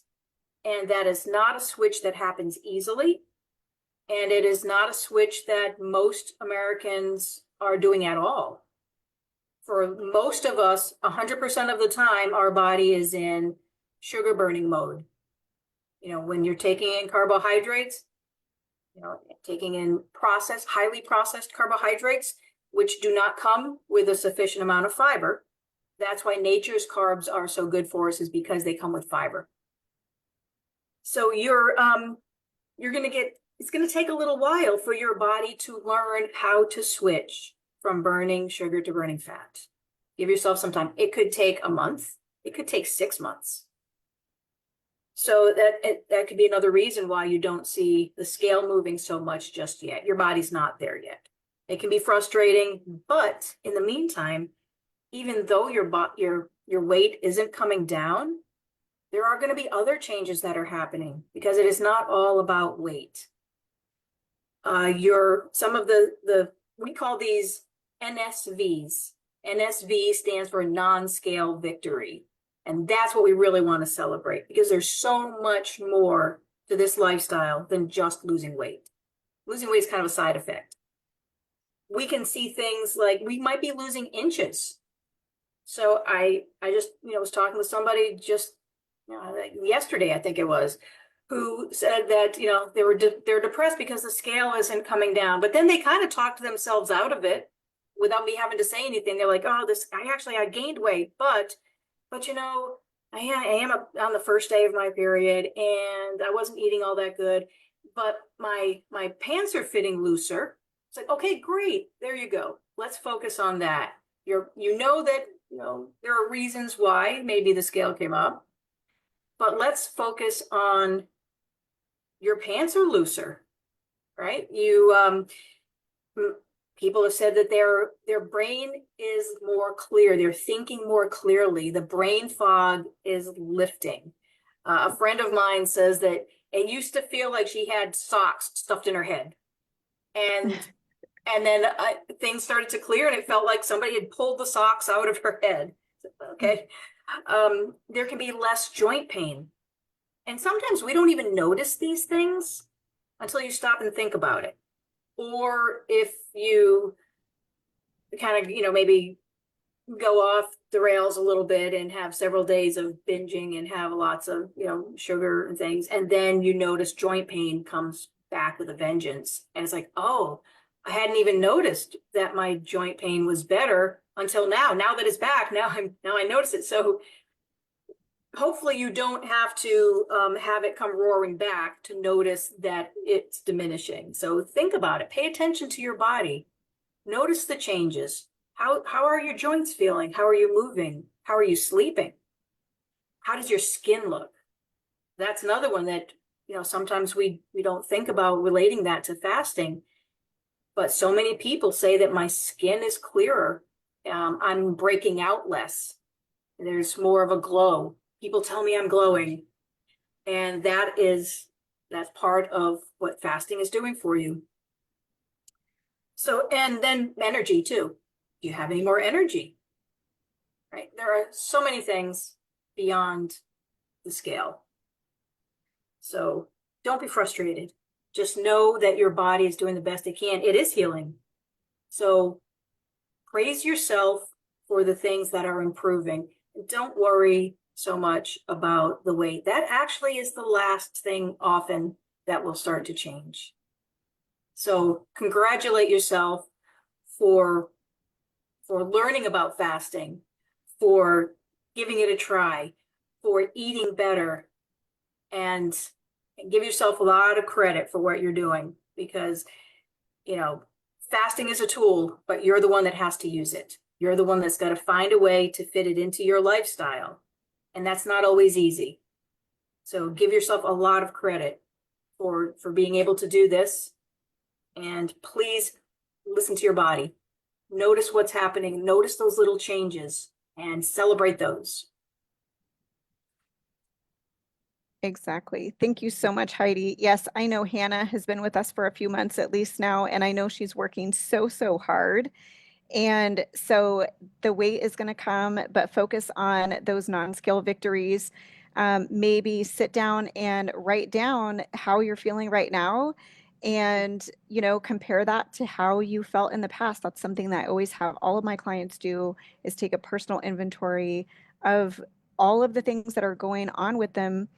And that is not a switch that happens easily. And it is not a switch that most Americans are doing at all. For most of us, 100% of the time, our body is in sugar burning mode. When you're taking in carbohydrates, taking in highly processed carbohydrates, which do not come with a sufficient amount of fiber. That's why nature's carbs are so good for us, is because they come with fiber. So it's going to take a little while for your body to learn how to switch from burning sugar to burning fat. Give yourself some time. It could take a month. It could take 6 months. So that could be another reason why you don't see the scale moving so much just yet. Your body's not there yet. It can be frustrating, but in the meantime, even though your weight isn't coming down, there are going to be other changes that are happening, because it is not all about weight. Some of we call these NSVs. NSV stands for non-scale victory. And that's what we really want to celebrate, because there's so much more to this lifestyle than just losing weight. Losing weight is kind of a side effect. We can see things like we might be losing inches. So I just, was talking with somebody just yesterday, I think it was, who said that, they're depressed because the scale isn't coming down. But then they kind of talked themselves out of it without me having to say anything. They're like, oh, I gained weight, but I am on the first day of my period, and I wasn't eating all that good, but my pants are fitting looser. It's like, okay, great. There you go. Let's focus on that. There are reasons why maybe the scale came up, but let's focus on your pants are looser, right? People have said that their brain is more clear. They're thinking more clearly. The brain fog is lifting. A friend of mine says that it used to feel like she had socks stuffed in her head. And then things started to clear, and it felt like somebody had pulled the socks out of her head. Okay. There can be less joint pain. And sometimes we don't even notice these things until you stop and think about it. Or if you kind of, maybe go off the rails a little bit and have several days of binging and have lots of, sugar and things, and then you notice joint pain comes back with a vengeance. And it's like, oh, I hadn't even noticed that my joint pain was better until now. Now that it's back, now I notice it. So hopefully you don't have to have it come roaring back to notice that it's diminishing. So think about it. Pay attention to your body. Notice the changes. How are your joints feeling? How are you moving? How are you sleeping? How does your skin look? That's another one that, sometimes we don't think about relating that to fasting. But so many people say that my skin is clearer. I'm breaking out less. There's more of a glow. People tell me I'm glowing. And that's part of what fasting is doing for you. So, and then energy too. Do you have any more energy? right? There are so many things beyond the scale. So don't be frustrated. Just know that your body is doing the best it can. It is healing. So praise yourself for the things that are improving. Don't worry so much about the weight. That actually is the last thing often that will start to change. So congratulate yourself for learning about fasting, for giving it a try, for eating better, and give yourself a lot of credit for what you're doing, because, you know, fasting is a tool, but you're the one that has to use it. You're the one that's got to find a way to fit it into your lifestyle. And that's not always easy. So give yourself a lot of credit for being able to do this. And please listen to your body. Notice what's happening. Notice those little changes and celebrate those. Exactly. Thank you so much, Heidi. Yes, I know Hannah has been with us for a few months at least now, and I know she's working so, so hard. And so the weight is going to come, but focus on those non-scale victories. Maybe sit down and write down how you're feeling right now and, compare that to how you felt in the past. That's something that I always have all of my clients do is take a personal inventory of all of the things that are going on with them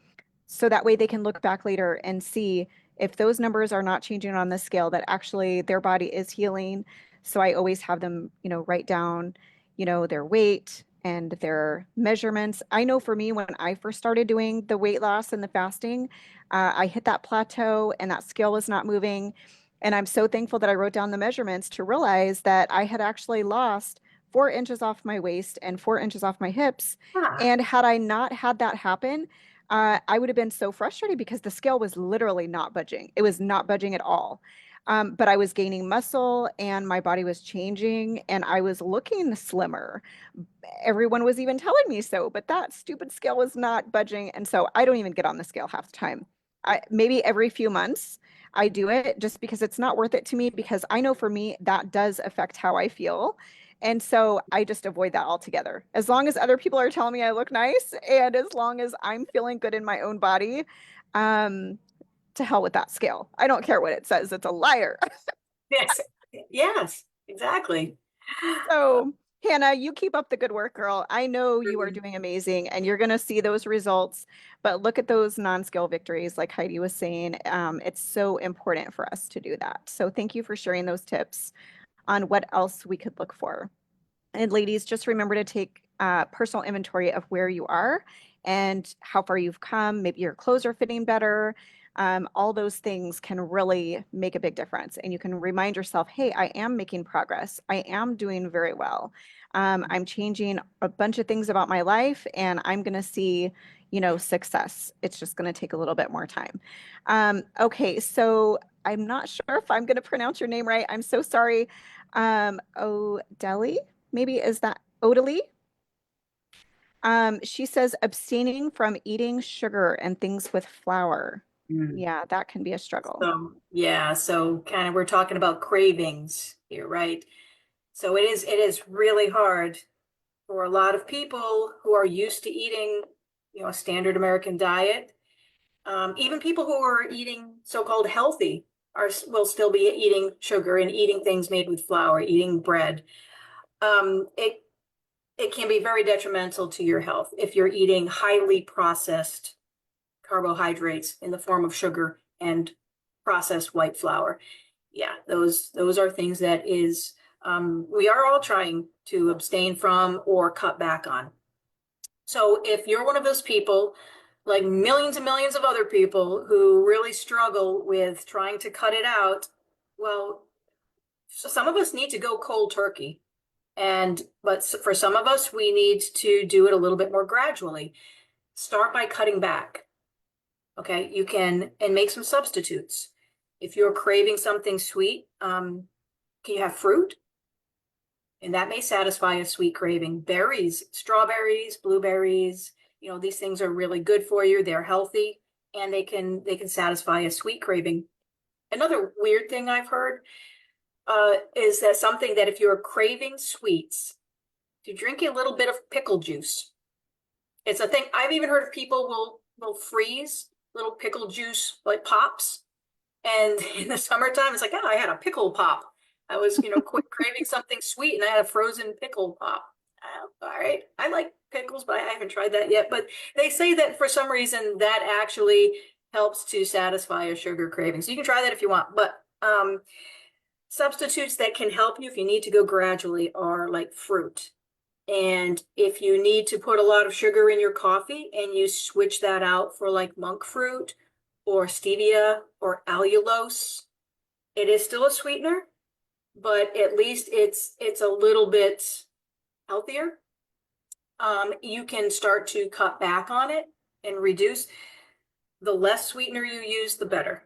so that way they can look back later and see if those numbers are not changing on the scale, that actually their body is healing. So I always have them, write down, their weight and their measurements. I know for me, when I first started doing the weight loss and the fasting, I hit that plateau and that scale was not moving. And I'm so thankful that I wrote down the measurements to realize that I had actually lost 4 inches off my waist and 4 inches off my hips. Ah, And had I not had that happen, I would have been so frustrated because the scale was literally not budging. It was not budging at all. But I was gaining muscle and my body was changing and I was looking slimmer. Everyone was even telling me so, but that stupid scale was not budging. And so I don't even get on the scale half the time. Maybe every few months I do it just because it's not worth it to me, because I know for me that does affect how I feel. And so I just avoid that altogether. As long as other people are telling me I look nice and as long as I'm feeling good in my own body, um, to hell with that scale. I don't care what it says, it's a liar. yes, yes, exactly. So, Hannah, you keep up the good work, girl. I know you are doing amazing and you're going to see those results, but look at those non-scale victories, like Heidi was saying. It's so important for us to do that. So, thank you for sharing those tips on what else we could look for. And ladies, just remember to take personal inventory of where you are and how far you've come. Maybe your clothes are fitting better. All those things can really make a big difference. And you can remind yourself, hey, I am making progress. I am doing very well. I'm changing a bunch of things about my life and I'm going to see, success. It's just going to take a little bit more time. Okay, so I'm not sure if I'm going to pronounce your name right. I'm so sorry. Odeli? Maybe is that Odalie? She says abstaining from eating sugar and things with flour. Mm. Yeah, that can be a struggle. So, yeah, so kind of we're talking about cravings here, right? So it is really hard for a lot of people who are used to eating, a standard American diet. Even people who are eating so-called healthy will still be eating sugar and eating things made with flour, eating bread. It can be very detrimental to your health if you're eating highly processed carbohydrates in the form of sugar and processed white flour. Yeah, those are things that we are all trying to abstain from or cut back on. So if you're one of those people, like millions and millions of other people who really struggle with trying to cut it out, well, so some of us need to go cold turkey. But for some of us, we need to do it a little bit more gradually. Start by cutting back. Okay, you can, and make some substitutes. If you're craving something sweet, can you have fruit? And that may satisfy a sweet craving. Berries, strawberries, blueberries, these things are really good for you. They're healthy and they can satisfy a sweet craving. Another weird thing I've heard is that something that if you're craving sweets, to drink a little bit of pickle juice. It's a thing. I've even heard of people will freeze little pickle juice like pops. And in the summertime, it's like, oh, I had a pickle pop. I was, craving something sweet and I had a frozen pickle pop. All right. I like pickles, but I haven't tried that yet. But they say that for some reason that actually helps to satisfy a sugar craving. So you can try that if you want. But substitutes that can help you if you need to go gradually are like fruit. And if you need to put a lot of sugar in your coffee and you switch that out for like monk fruit or stevia or allulose, it is still a sweetener, but at least it's a little bit healthier. You can start to cut back on it and reduce. The less sweetener you use, the better.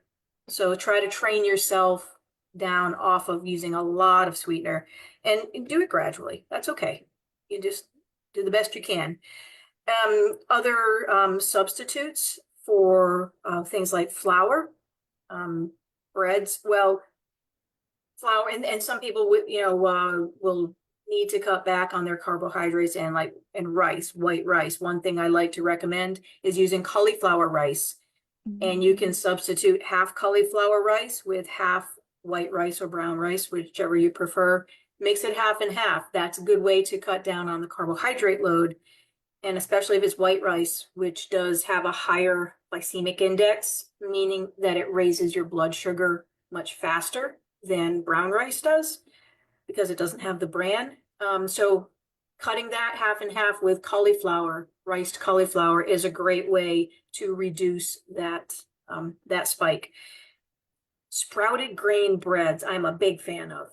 So try to train yourself down off of using a lot of sweetener and do it gradually. That's okay. You just do the best you can. Other substitutes for things like flour, breads. Well, flour, and some people will need to cut back on their carbohydrates and rice, white rice. One thing I like to recommend is using cauliflower rice. And you can substitute half cauliflower rice with half white rice or brown rice, whichever you prefer. Mix it half and half. That's a good way to cut down on the carbohydrate load. And especially if it's white rice, which does have a higher glycemic index, meaning that it raises your blood sugar much faster than brown rice does because it doesn't have the bran. So cutting that half and half with cauliflower, riced cauliflower, is a great way to reduce that spike. Sprouted grain breads, I'm a big fan of.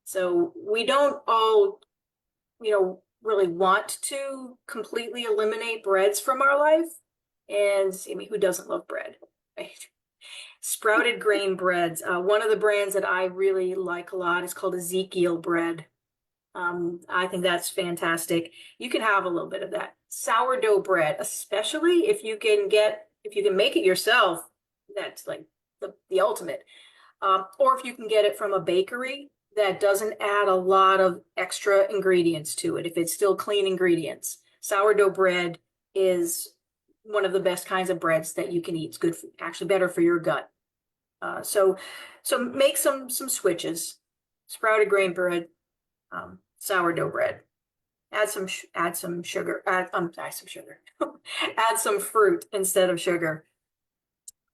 So we don't all, really want to completely eliminate breads from our life. And I mean, who doesn't love bread, right? Sprouted grain breads. One of the brands that I really like a lot is called Ezekiel bread. I think that's fantastic. You can have a little bit of that. Sourdough bread, especially if you can make it yourself, that's like the ultimate. Or if you can get it from a bakery that doesn't add a lot of extra ingredients to it, if it's still clean ingredients. Sourdough bread is one of the best kinds of breads that you can eat. It's good, actually better for your gut. So make some switches. Sprouted grain bread, sourdough bread. Add some sugar. Add some sugar. Add some fruit instead of sugar.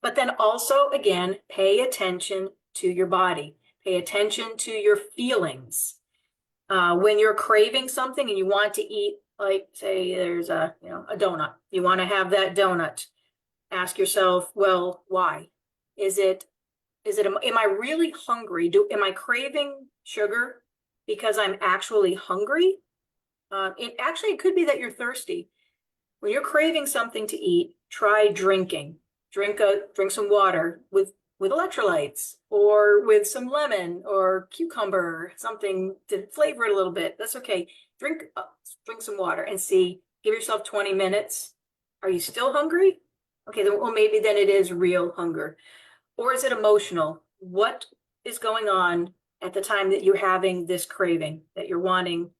But then also, again, pay attention to your body. Pay attention to your feelings. When you're craving something and you want to eat, like say there's a donut, you want to have that donut. Ask yourself, well, why? Am I really hungry? Am I craving sugar because I'm actually hungry? It could be that you're thirsty. When you're craving something to eat, try drinking. Drink some water with electrolytes or with some lemon or cucumber, something to flavor it a little bit. That's okay. Drink some water and see. Give yourself 20 minutes. Are you still hungry? Okay, maybe then it is real hunger. Or is it emotional? What is going on at the time that you're having this craving, that you're wanting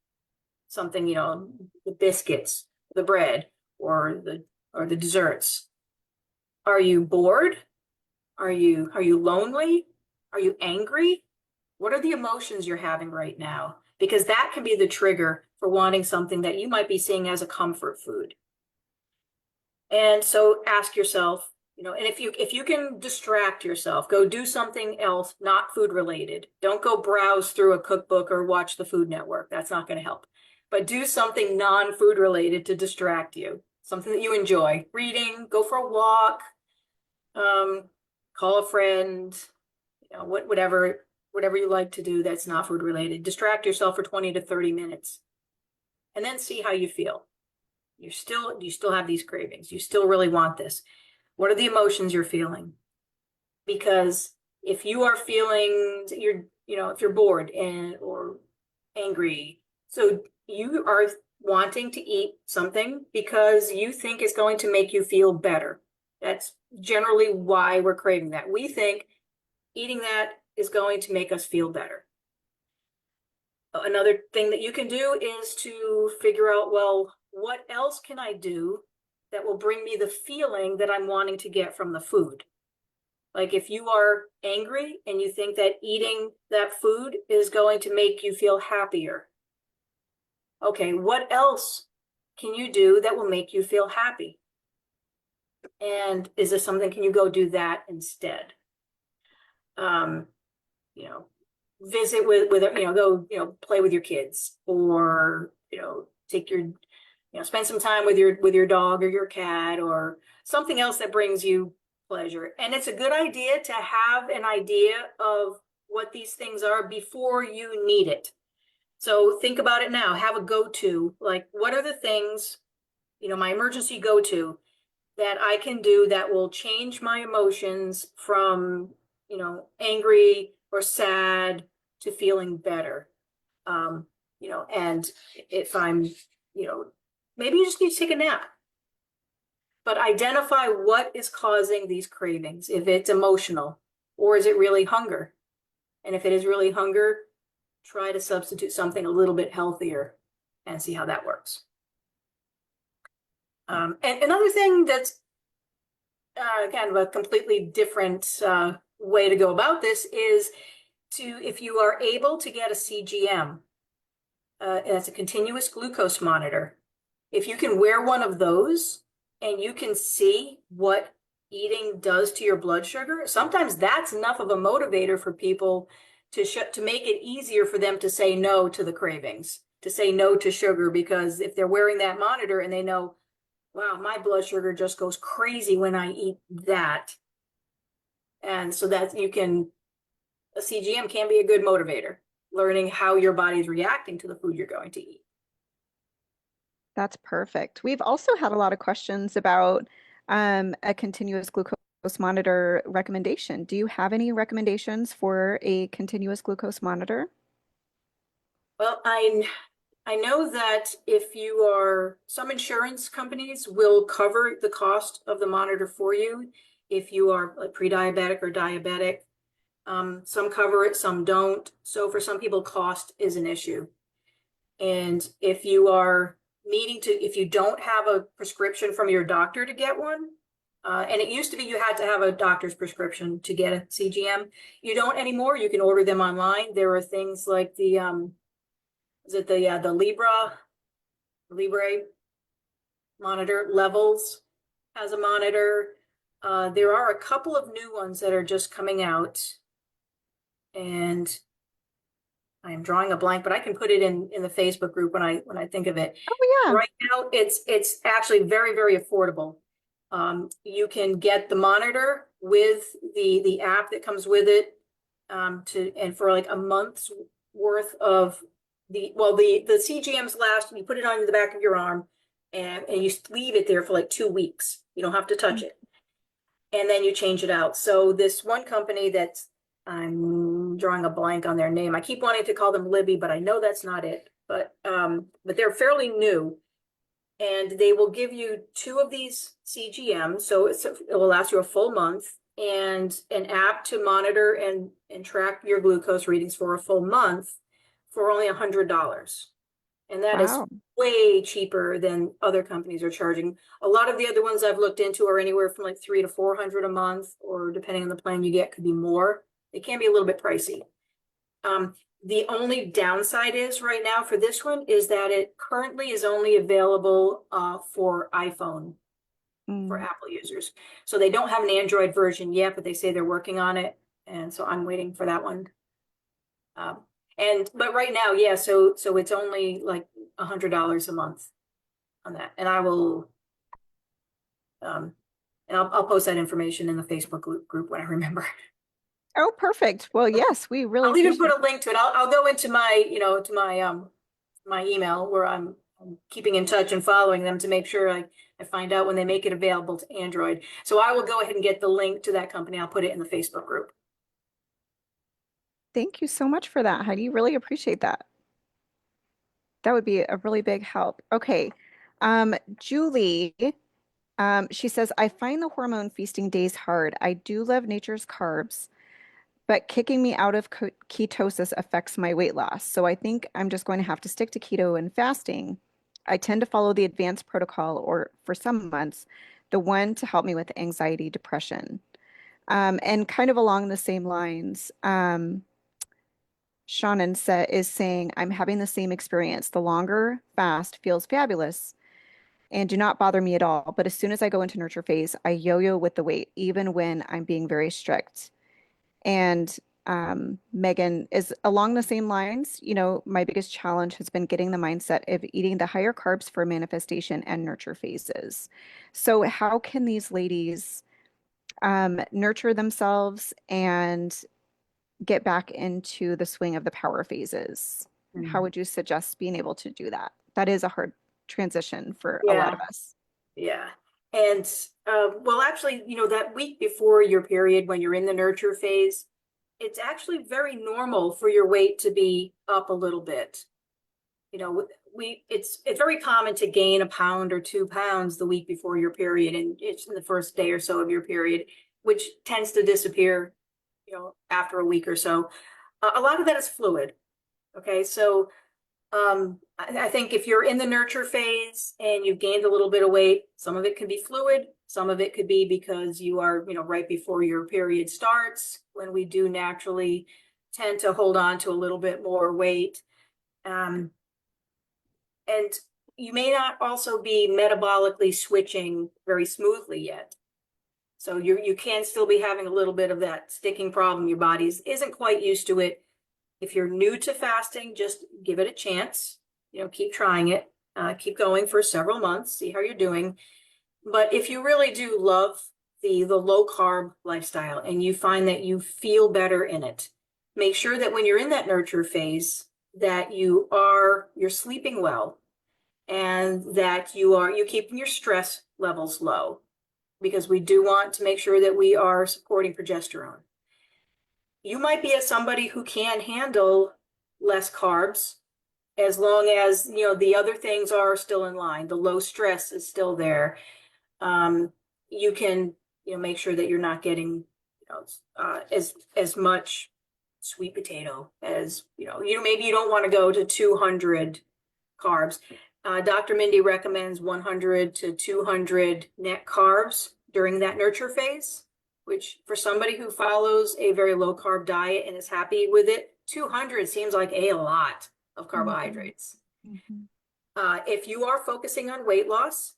something, the biscuits, the bread, or the desserts? Are you bored? Are you lonely? Are you angry? What are the emotions you're having right now? Because that can be the trigger for wanting something that you might be seeing as a comfort food. And so ask yourself, and if you can distract yourself, go do something else, not food related. Don't go browse through a cookbook or watch the Food Network. That's not going to help. But do something non-food related to distract you. Something that you enjoy. Reading, go for a walk, call a friend, whatever you like to do that's not food related. Distract yourself for 20 to 30 minutes and then see how you feel. You still have these cravings. You still really want this. What are the emotions you're feeling? Because if you are feeling if you're bored or angry, so you are wanting to eat something because you think it's going to make you feel better. That's generally why we're craving that. We think eating that is going to make us feel better. Another thing that you can do is to figure out, well, what else can I do that will bring me the feeling that I'm wanting to get from the food? Like if you are angry and you think that eating that food is going to make you feel happier, okay, what else can you do that will make you feel happy? And is there something, can you go do that instead? Um, you know, visit with, go, play with your kids, or, take your, spend some time with your dog or your cat, or something else that brings you pleasure. And it's a good idea to have an idea of what these things are before you need it. So think about it now, have a go-to, like what are the things, my emergency go-to that I can do that will change my emotions from, angry or sad to feeling better. And if I'm, maybe you just need to take a nap, but identify what is causing these cravings. If it's emotional, or is it really hunger? And if it is really hunger, try to substitute something a little bit healthier and see how that works. And another thing that's kind of a completely different way to go about this is if you are able to get a CGM, and it's a continuous glucose monitor. If you can wear one of those and you can see what eating does to your blood sugar, sometimes that's enough of a motivator for people to make it easier for them to say no to the cravings, to say no to sugar, because if they're wearing that monitor and they know, wow, my blood sugar just goes crazy when I eat that. And so that a CGM can be a good motivator, learning how your body's reacting to the food you're going to eat. That's perfect. We've also had a lot of questions about a continuous glucose monitor recommendation. Do you have any recommendations for a continuous glucose monitor? Well, I know that some insurance companies will cover the cost of the monitor for you if you are like pre-diabetic or diabetic. Some cover it, some don't. So for some people, cost is an issue. And if if you don't have a prescription from your doctor to get one, and it used to be you had to have a doctor's prescription to get a CGM. You don't anymore. You can order them online. There are things like the Libre monitor. Levels has a monitor. There are a couple of new ones that are just coming out, and I am drawing a blank, but I can put it in the Facebook group when I think of it. Oh, yeah. Right now, it's actually very, very affordable. You can get the monitor with the app that comes with it, and for like a month's worth of the CGMs last, you put it on the back of your arm, and you leave it there for like 2 weeks. You don't have to touch it. And then you change it out. So this one company I'm drawing a blank on their name. I keep wanting to call them Libby, but I know that's not it. But they're fairly new, and they will give you 2 of these CGMs. So it will last you a full month, and an app to monitor and track your glucose readings for a full month for only $100. And that is Wow. way cheaper than other companies are charging. A lot of the other ones I've looked into are anywhere from like $300 to $400 a month, or depending on the plan you get, could be more. It can be a little bit pricey. The only downside is right now for this one is that it currently is only available for iPhone, for Apple users. So they don't have an Android version yet, but they say they're working on it. And so I'm waiting for that one. But right now, yeah, so it's only like $100 a month on that. And I'll post that information in the Facebook group when I remember. Oh, perfect. Well, yes, we really I'll even appreciate put a link to it. I'll go into my email where I'm keeping in touch and following them to make sure I find out when they make it available to Android. So I will go ahead and get the link to that company. I'll put it in the Facebook group. Thank you so much for that, Heidi. Really appreciate that. That would be a really big help. Okay. Julie, she says, I find the hormone feasting days hard. I do love nature's carbs, but kicking me out of ketosis affects my weight loss. So I think I'm just going to have to stick to keto and fasting. I tend to follow the advanced protocol, or for some months, the one to help me with anxiety, depression. And kind of along the same lines, Shannon is saying, I'm having the same experience. The longer fast feels fabulous and do not bother me at all. But as soon as I go into nurture phase, I yo-yo with the weight, even when I'm being very strict. And Megan is along the same lines. You know, my biggest challenge has been getting the mindset of eating the higher carbs for manifestation and nurture phases. So how can these ladies nurture themselves and get back into the swing of the power phases? How would you suggest being able to do that? That is a hard transition for a lot Yeah, of us. yeah. And well, actually, that week before your period, when you're in the nurture phase, it's actually very normal for your weight to be up a little bit. It's very common to gain a pound or 2 pounds the week before your period, and it's in the first day or so of your period, which tends to disappear, after a week or so. A lot of that is fluid. Okay, so I think if you're in the nurture phase and you've gained a little bit of weight, some of it could be fluid, some of it could be because you are, right before your period starts, when we do naturally tend to hold on to a little bit more weight. And you may not also be metabolically switching very smoothly yet. So you can still be having a little bit of that sticking problem. Your body isn't quite used to it. If you're new to fasting, just give it a chance. Keep trying it. Keep going for several months. See how you're doing. But if you really do love the low carb lifestyle and you find that you feel better in it, make sure that when you're in that nurture phase, that you're sleeping well and that you're keeping your stress levels low, because we do want to make sure that we are supporting progesterone. You might be somebody who can handle less carbs as long as, the other things are still in line. The low stress is still there. You can, make sure that you're not getting, as much sweet potato as, maybe you don't want to go to 200 carbs. Dr. Mindy recommends 100 to 200 net carbs during that nurture phase, which for somebody who follows a very low carb diet and is happy with it, 200 seems like a lot of carbohydrates. Mhm. If you are focusing on weight loss,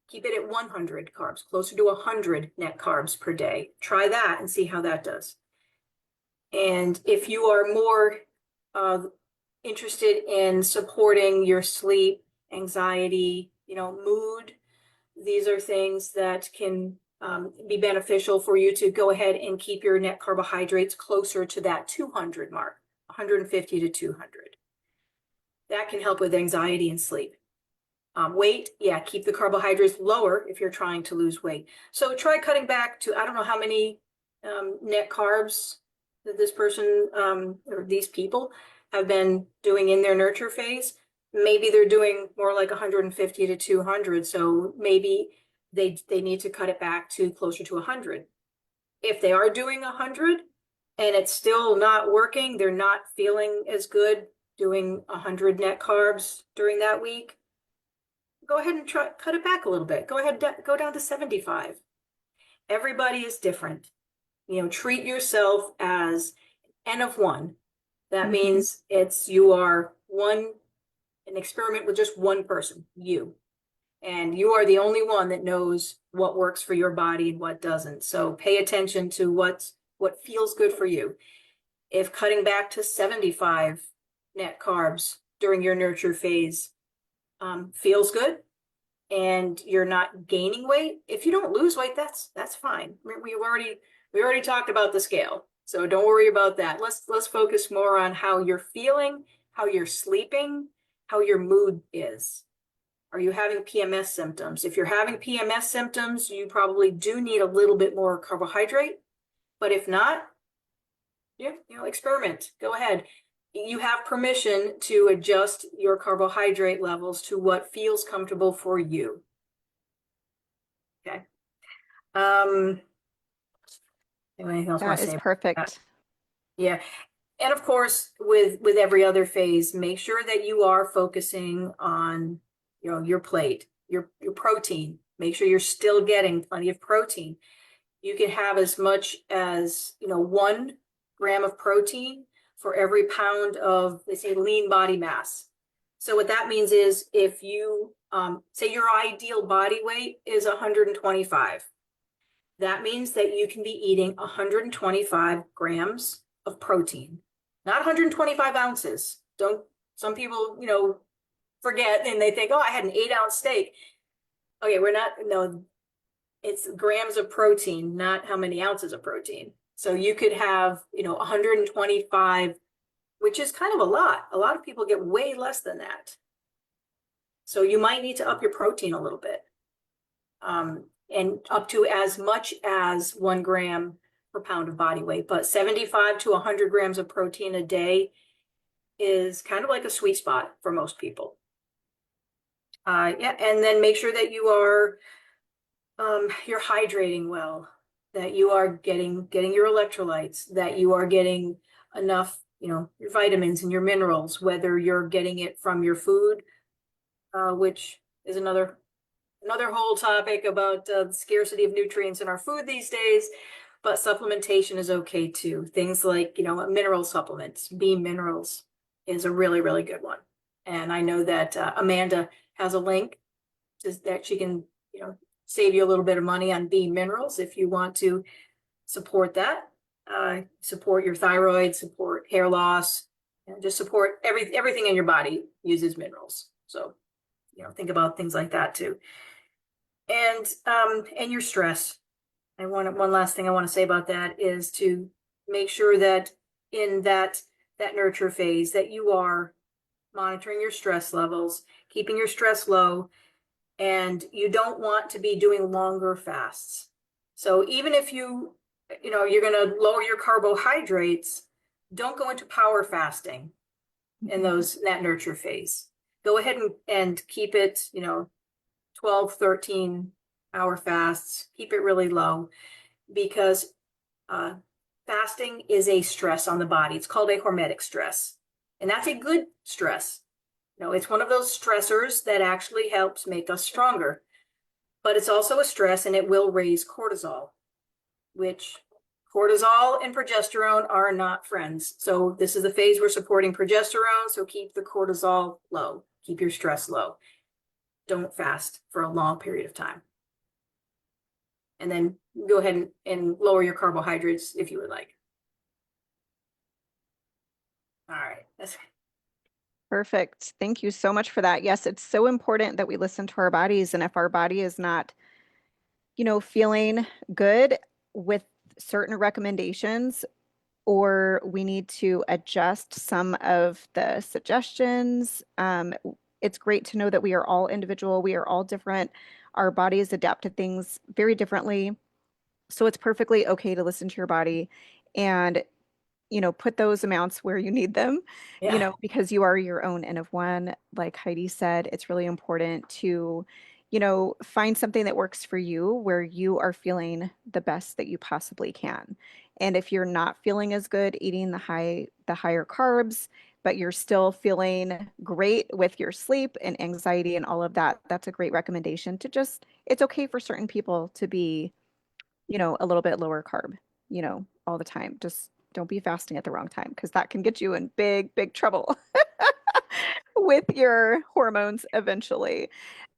keep it at 100 carbs, closer to 100 net carbs per day. Try that and see how that does. And if you are more interested in supporting your sleep, anxiety, mood, these are things that can be beneficial for you to go ahead and keep your net carbohydrates closer to that 200 mark, 150 to 200. That can help with anxiety and sleep. Weight, yeah, keep the carbohydrates lower if you're trying to lose weight. So try cutting back to, I don't know how many net carbs that this person or these people have been doing in their nurture phase. Maybe they're doing more like 150 to 200. So maybe they need to cut it back to closer to 100. If they are doing 100 and it's still not working, they're not feeling as good doing 100 net carbs during that week, go ahead and cut it back a little bit. Go ahead, go down to 75. Everybody is different. Treat yourself as N of one. That means you are an experiment with just one person, you. And you are the only one that knows what works for your body and what doesn't. So pay attention to what feels good for you. If cutting back to 75 net carbs during your nurture phase feels good, and you're not gaining weight, if you don't lose weight, that's fine. We already talked about the scale, so don't worry about that. Let's focus more on how you're feeling, how you're sleeping, how your mood is. Are you having PMS symptoms? If you're having PMS symptoms, you probably do need a little bit more carbohydrate. But if not, yeah, experiment. Go ahead. You have permission to adjust your carbohydrate levels to what feels comfortable for you. Okay. Anything else you want That to is say about that? perfect. Yeah. And of course, with every other phase, make sure that you are focusing on, your plate, your protein. Make sure you're still getting plenty of protein. You can have as much as, 1 gram of protein for every pound of, they say, lean body mass. So what that means is if you say your ideal body weight is 125, that means that you can be eating 125 grams of protein, not 125 ounces. Don't, some people, forget and they think, oh, I had an 8-ounce steak. Okay, we're not, no, it's grams of protein, not how many ounces of protein. So you could have, 125, which is kind of a lot. A lot of people get way less than that. So you might need to up your protein a little bit. And up to as much as 1 gram per pound of body weight, but 75 to 100 grams of protein a day is kind of like a sweet spot for most people. Yeah, and then make sure that you're hydrating well, that you are getting your electrolytes, that you are getting enough, your vitamins and your minerals, whether you're getting it from your food, which is another whole topic about the scarcity of nutrients in our food these days, but supplementation is okay too. Things like, mineral supplements, beam minerals is a really, really good one. And I know that Amanda has a link that she can, save you a little bit of money on beam minerals if you want to support that. Support your thyroid, support hair loss, and just support everything in your body uses minerals. So, think about things like that too. And your stress. One last thing I want to say about that is to make sure that in that nurture phase that you are monitoring your stress levels, keeping your stress low, and you don't want to be doing longer fasts. So even if you're going to lower your carbohydrates, don't go into power fasting in that nurture phase. Go ahead and keep it, 12, 13-hour fasts, keep it really low, because fasting is a stress on the body. It's called a hormetic stress. And that's a good stress. It's one of those stressors that actually helps make us stronger. But it's also a stress, and it will raise cortisol, which cortisol and progesterone are not friends. So this is the phase we're supporting progesterone. So keep the cortisol low, keep your stress low. Don't fast for a long period of time. And then go ahead and lower your carbohydrates if you would like. All right. Perfect. Thank you so much for that. Yes, it's so important that we listen to our bodies. And if our body is not, feeling good with certain recommendations, or we need to adjust some of the suggestions, it's great to know that we are all individual. We are all different. Our bodies adapt to things very differently. So it's perfectly okay to listen to your body and put those amounts where you need them, Yeah. because you are your own N of one. Like Heidi said, it's really important to, find something that works for you where you are feeling the best that you possibly can. And if you're not feeling as good eating the higher carbs, but you're still feeling great with your sleep and anxiety and all of that, that's a great recommendation to just, it's okay for certain people to be, a little bit lower carb, all the time. Just don't be fasting at the wrong time because that can get you in big, big trouble with your hormones eventually.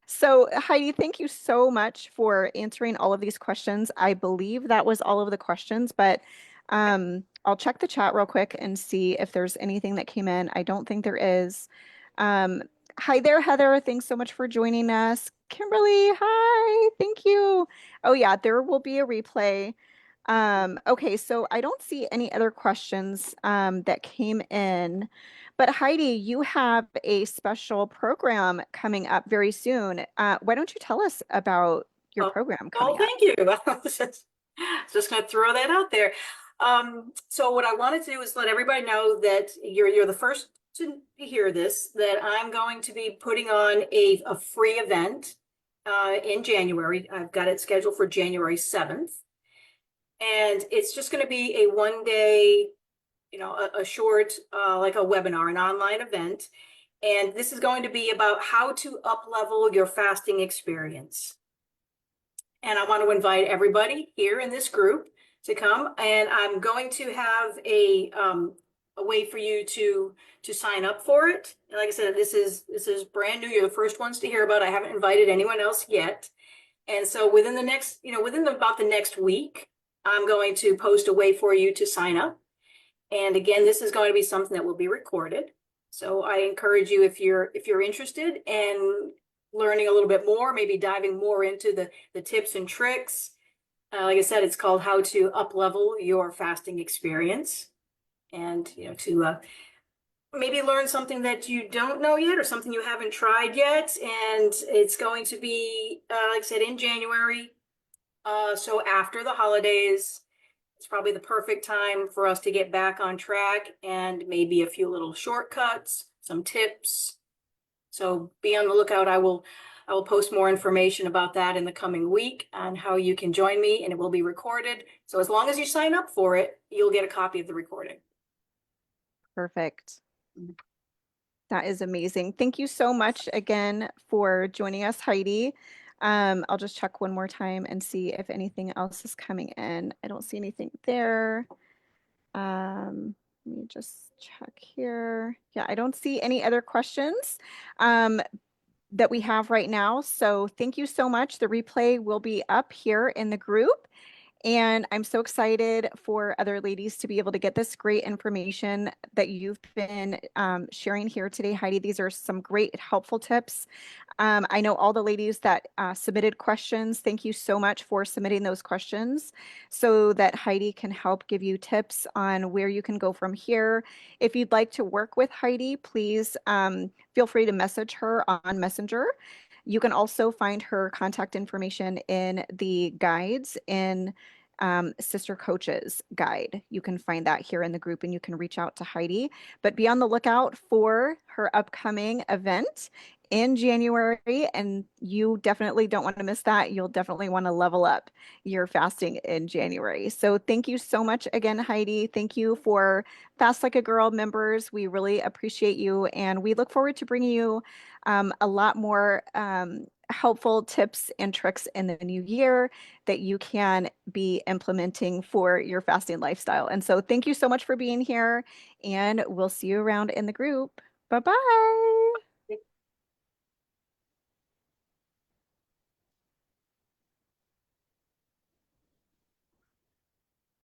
So, Heidi, thank you so much for answering all of these questions. I believe that was all of the questions, but I'll check the chat real quick and see if there's anything that came in. I don't think there is. Um, Hi there, Heather. Thanks so much for joining us. Kimberly, hi. Thank you. Oh, yeah, there will be a replay. Okay, so I don't see any other questions that came in. But Heidi, you have a special program coming up very soon. Why don't you tell us about your Oh, program oh, coming up? thank you. I was just going to throw that out there. So what I wanted to do is let everybody know that you're the first to hear this, that I'm going to be putting on a free event in January. I've got it scheduled for January 7th. And it's just going to be a 1 day, a short, like a webinar, an online event. And this is going to be about how to up level your fasting experience. And I want to invite everybody here in this group to come. And I'm going to have a way for you to sign up for it. And like I said, this is brand new. You're the first ones to hear about it. I haven't invited anyone else yet. And so within the next, about the next week, I'm going to post a way for you to sign up. And again, this is going to be something that will be recorded. So I encourage you, if you're interested in learning a little bit more, maybe diving more into the tips and tricks. Like I said, it's called How to Up Level Your Fasting Experience. And, to maybe learn something that you don't know yet or something you haven't tried yet. And it's going to be, like I said, in January. So after the holidays, it's probably the perfect time for us to get back on track and maybe a few little shortcuts, some tips. So be on the lookout. I will post more information about that in the coming week on how you can join me, and it will be recorded. So as long as you sign up for it, you'll get a copy of the recording. Perfect. That is amazing. Thank you so much again for joining us, Heidi. I'll just check one more time and see if anything else is coming in. I don't see anything there. Let me just check here. Yeah, I don't see any other questions that we have right now. So thank you so much. The replay will be up here in the group. And I'm so excited for other ladies to be able to get this great information that you've been sharing here today, Heidi. These are some great helpful tips. I know all the ladies that submitted questions. Thank you so much for submitting those questions so that Heidi can help give you tips on where you can go from here. If you'd like to work with Heidi, please feel free to message her on Messenger. You can also find her contact information in the guides in Sister Coaches guide. You can find that here in the group and you can reach out to Heidi. But be on the lookout for her upcoming event in January, and you definitely don't want to miss that. You'll definitely want to level up your fasting in January. So thank you so much again, Heidi. Thank you for Fast Like a Girl members. We really appreciate you, and we look forward to bringing you a lot more helpful tips and tricks in the new year that you can be implementing for your fasting lifestyle. And so thank you so much for being here, and we'll see you around in the group. Bye-bye.